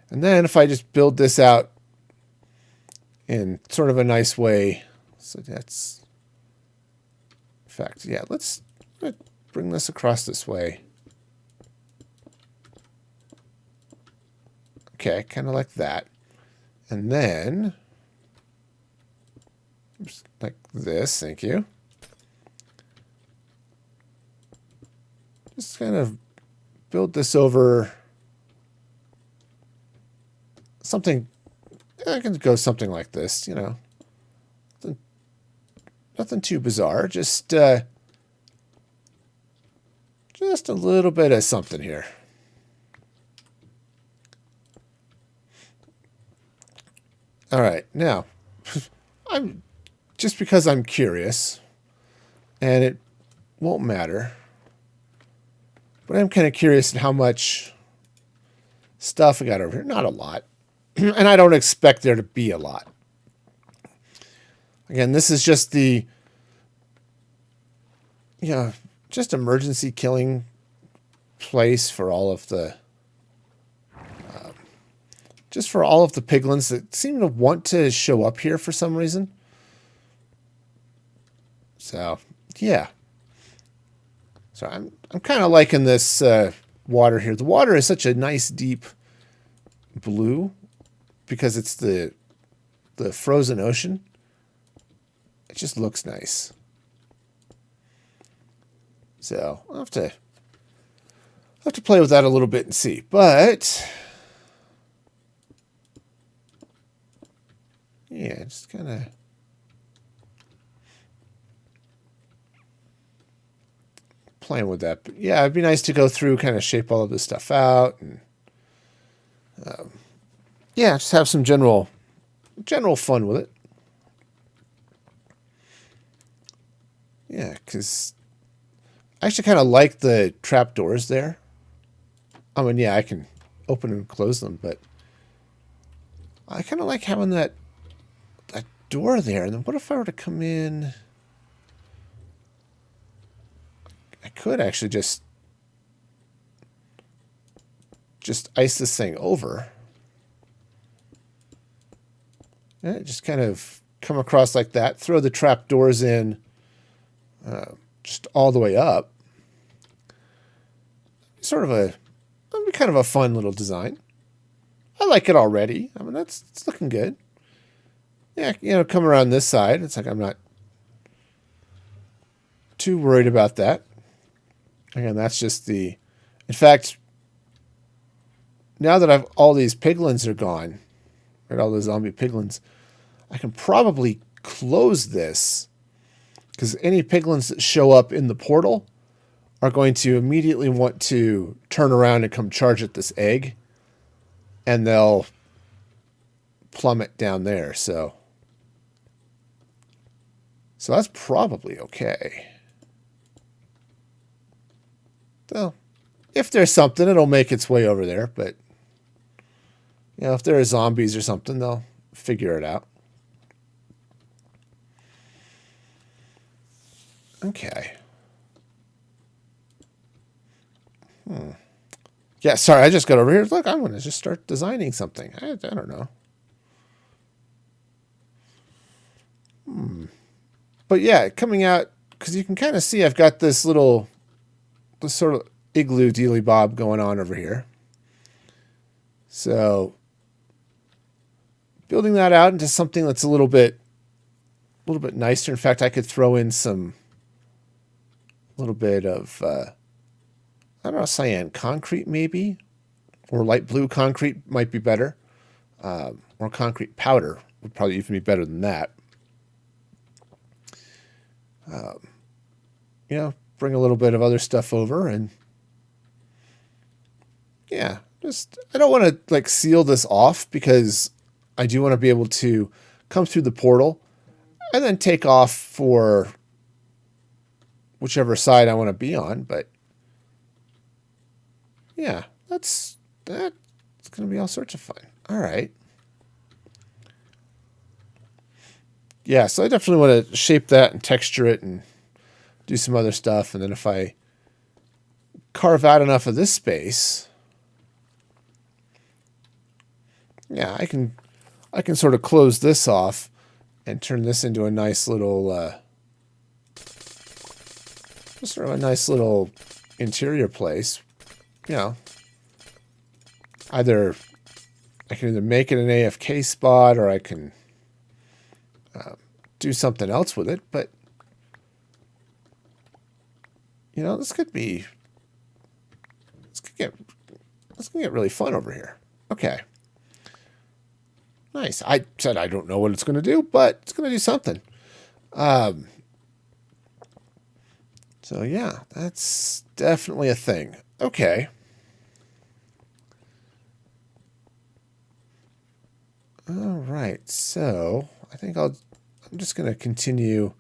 S1: And then if I just build this out in sort of a nice way, so that's, in fact, yeah, let's bring this across this way. Okay, kind of like that. And then, oops, like this, thank you. Just kind of build this over something. I can go something like this, nothing too bizarre. Just a little bit of something here. All right, now just because I'm curious, and it won't matter. But I'm kind of curious at how much stuff I got over here. Not a lot. And I don't expect there to be a lot. Again, this is just the, just emergency killing place for all of the, just for all of the piglins that seem to want to show up here for some reason. So, yeah. So I'm kind of liking this water here. The water is such a nice deep blue because it's the frozen ocean. It just looks nice. So I'll have to play with that a little bit and see. But yeah, just kind of playing with that. But yeah, it'd be nice to go through, kind of shape all of this stuff out, and yeah, just have some general fun with it. Yeah, because I actually kind of like the trapdoors there. I mean, yeah, I can open and close them, but I kind of like having that door there. And then what if I were to come in? I could actually just ice this thing over. And just kind of come across like that. Throw the trapdoors in just all the way up. Sort of that'd be kind of a fun little design. I like it already. I mean, it's looking good. Yeah, you know, come around this side. It's like I'm not too worried about that. Again, that's just in fact, now that all these piglins are gone, right, all the zombie piglins, I can probably close this, because any piglins that show up in the portal are going to immediately want to turn around and come charge at this egg, and they'll plummet down there. So that's probably okay. So if there's something, it'll make its way over there. But you know, if there are zombies or something, they'll figure it out. Okay. Yeah, sorry, I just got over here. Look, I'm going to just start designing something. I don't know. But yeah, coming out, because you can kind of see I've got this sort of igloo dealy bob going on over here. So building that out into something that's a little bit nicer. In fact, I could throw in a little bit of I don't know, cyan concrete maybe, or light blue concrete might be better, or concrete powder would probably even be better than that. You know, bring a little bit of other stuff over, and yeah, I don't want to like seal this off, because I do want to be able to come through the portal and then take off for whichever side I want to be on. But yeah, that's going to be all sorts of fun. All right. Yeah, so I definitely want to shape that and texture it and do some other stuff. And then if I carve out enough of this space, yeah, I can sort of close this off and turn this into a nice little just sort of a nice little interior place. You know, I can either make it an AFK spot, or I can do something else with it. But you know, this could get really fun over here. Okay, nice. I said I don't know what it's going to do, but it's going to do something. So yeah, that's definitely a thing. Okay. All right. So I think I'm just going to continue.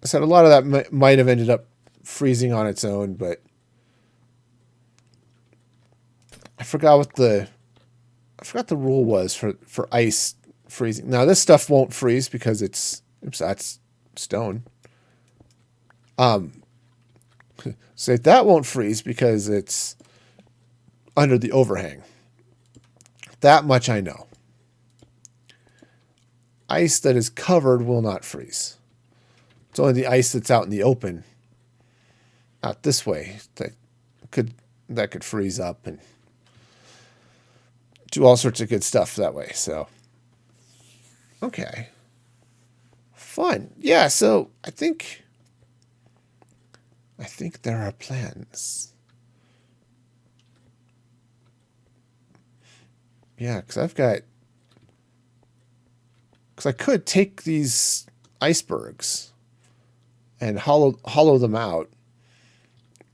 S1: I said a lot of that might have ended up freezing on its own, but I forgot what the rule was for ice freezing. Now this stuff won't freeze because that's stone. So that won't freeze because it's under the overhang. That much I know. Ice that is covered will not freeze. It's only the ice that's out in the open, out this way, that could freeze up and do all sorts of good stuff that way. So, okay. Fun. Yeah, so I think I think there are plans. Yeah, because I could take these icebergs and hollow them out,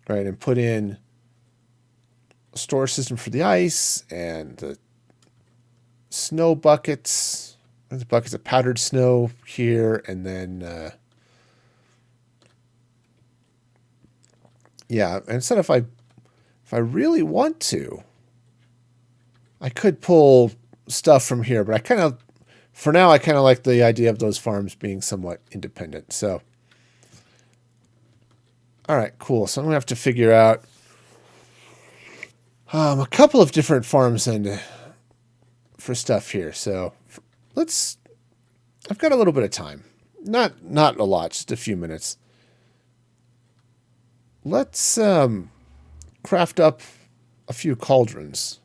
S1: right, and put in a storage system for the ice and the snow buckets. There's buckets of powdered snow here, and then yeah. And instead, if I really want to, I could pull stuff from here, but for now, I kind of like the idea of those farms being somewhat independent. So, all right, cool. So I'm gonna have to figure out a couple of different farms and for stuff here. So I've got a little bit of time, not a lot, just a few minutes. Let's craft up a few cauldrons,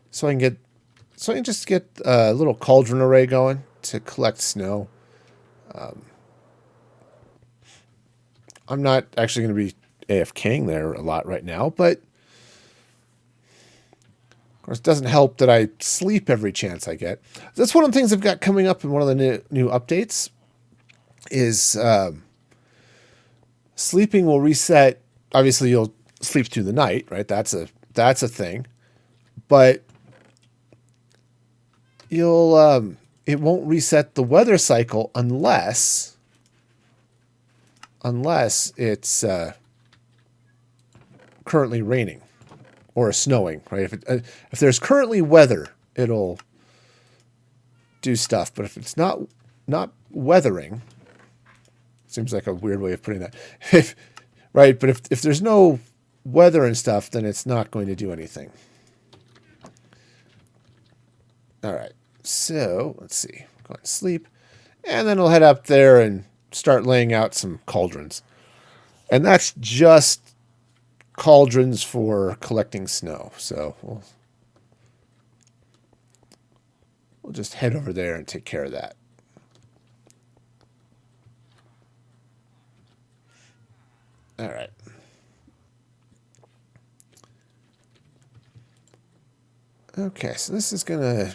S1: so I can just get a little cauldron array going to collect snow. I'm not actually going to be AFKing there a lot right now, but of course it doesn't help that I sleep every chance I get. That's one of the things I've got coming up in one of the new updates is sleeping will reset. Obviously, you'll sleep through the night, right? That's a thing, but it won't reset the weather cycle unless it's currently raining or snowing, right? If there's currently weather, it'll do stuff. But if it's not weathering, seems like a weird way of putting that. Right, but if there's no weather and stuff, then it's not going to do anything. All right, so let's see. Go and sleep, and then we'll head up there and start laying out some cauldrons. And that's just cauldrons for collecting snow. So we'll just head over there and take care of that. All right. Okay, so this is gonna.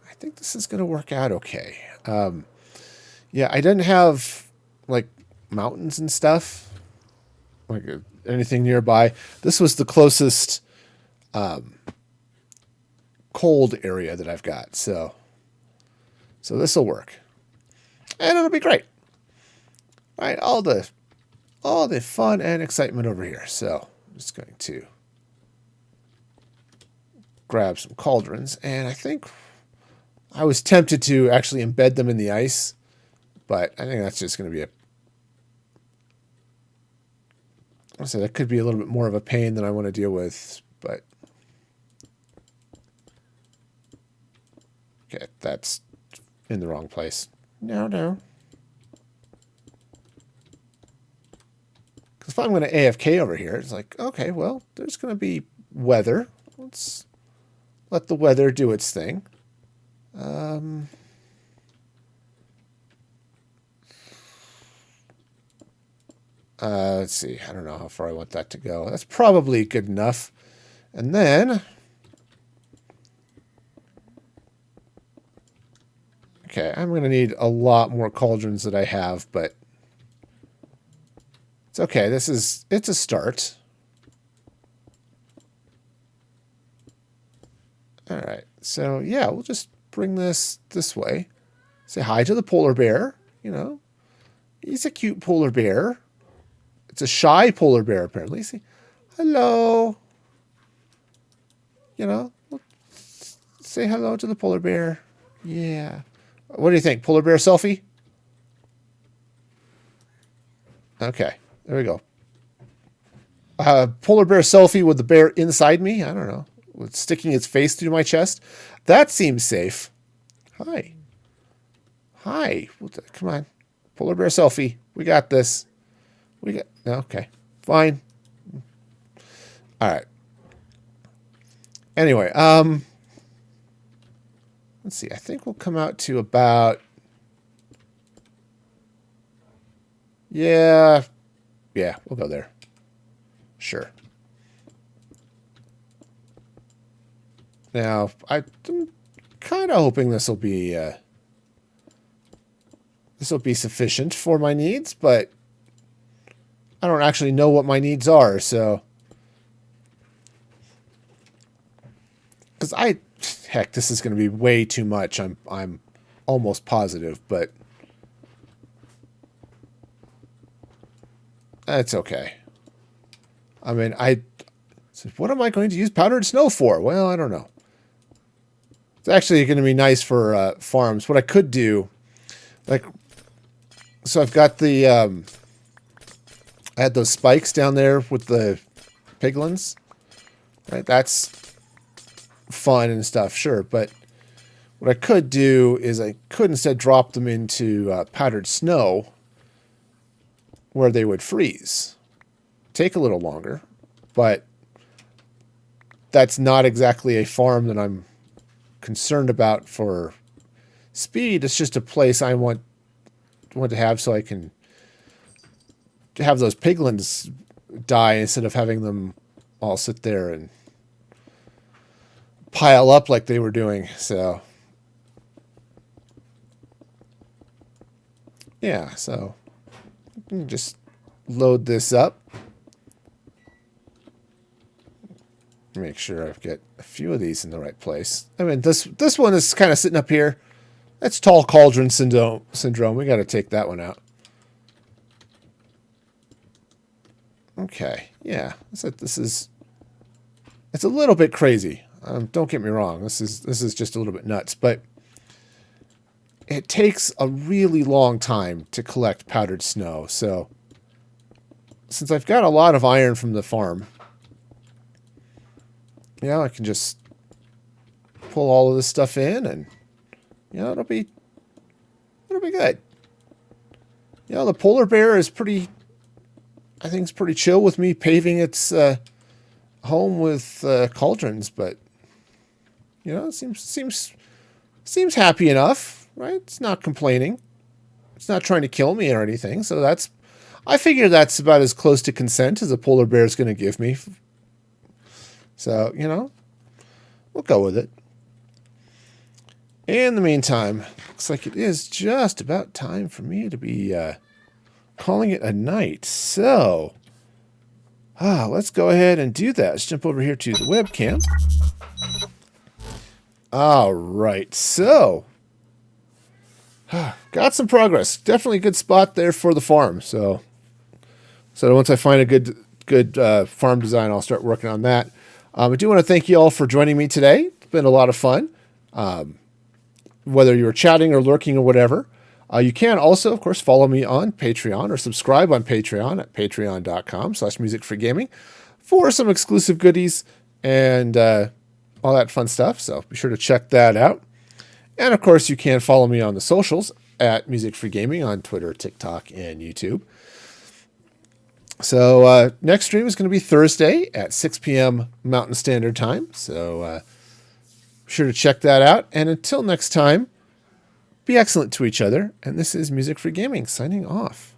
S1: I think this is gonna work out okay. Yeah, I didn't have like mountains and stuff, like anything nearby. This was the closest cold area that I've got, so this will work, and it'll be great. All right, all the fun and excitement over here. So I'm just going to grab some cauldrons, and I think I was tempted to actually embed them in the ice, but I think that's just going to be that could be a little bit more of a pain than I want to deal with, but okay, that's in the wrong place. No. Because if I'm going to AFK over here, it's like, okay, well, there's going to be weather. Let's let the weather do its thing. Let's see. I don't know how far I want that to go. That's probably good enough. And then, okay, I'm going to need a lot more cauldrons that I have, but it's okay. It's a start. All right. So, yeah, we'll just bring this way. Say hi to the polar bear. You know, he's a cute polar bear. It's a shy polar bear, apparently. See, hello. You know, say hello to the polar bear. Yeah. What do you think? Polar bear selfie? Okay. There we go. Polar bear selfie with the bear inside me? I don't know. With sticking its face through my chest? That seems safe. Hi. Come on. Polar bear selfie. We got this. Okay. Fine. All right. Anyway, let's see. I think we'll come out to about, yeah, Yeah, we'll go there. Sure. Now, I'm kind of hoping this will be sufficient for my needs, but I don't actually know what my needs are, so because heck, this is going to be way too much. I'm almost positive, but that's okay. I mean, what am I going to use powdered snow for? Well, I don't know. It's actually going to be nice for farms. What I could do, so I've got I had those spikes down there with the piglins. Right, that's fun and stuff, sure. But what I could do is I could instead drop them into powdered snow where they would freeze. Take a little longer, but that's not exactly a farm that I'm concerned about for speed. It's just a place I want to have so I can have those piglins die instead of having them all sit there and pile up like they were doing. So yeah, so just load this up. Make sure I've got a few of these in the right place. I mean, this one is kind of sitting up here. That's tall cauldron syndrome. We got to take that one out. Okay, yeah. It's a little bit crazy. Don't get me wrong. This is just a little bit nuts, but it takes a really long time to collect powdered snow. So since I've got a lot of iron from the farm, I can just pull all of this stuff in, and it'll be good. The polar bear is pretty. I think it's pretty chill with me paving its home with cauldrons, but it seems happy enough, right? It's not complaining. It's not trying to kill me or anything. So I figure that's about as close to consent as a polar bear is going to give me. So, we'll go with it. In the meantime, looks like it is just about time for me to be calling it a night. So, let's go ahead and do that. Let's jump over here to the webcam. All right, so got some progress. Definitely a good spot there for the farm. So once I find a good farm design, I'll start working on that. I do want to thank you all for joining me today. It's been a lot of fun. Whether you were chatting or lurking or whatever. You can also, of course, follow me on Patreon or subscribe on Patreon at patreon.com/musicforgaming for some exclusive goodies and all that fun stuff. So be sure to check that out. And, of course, you can follow me on the socials at Music for Gaming on Twitter, TikTok, and YouTube. So next stream is going to be Thursday at 6 p.m. Mountain Standard Time. So be sure to check that out. And until next time, be excellent to each other. And this is Music for Gaming signing off.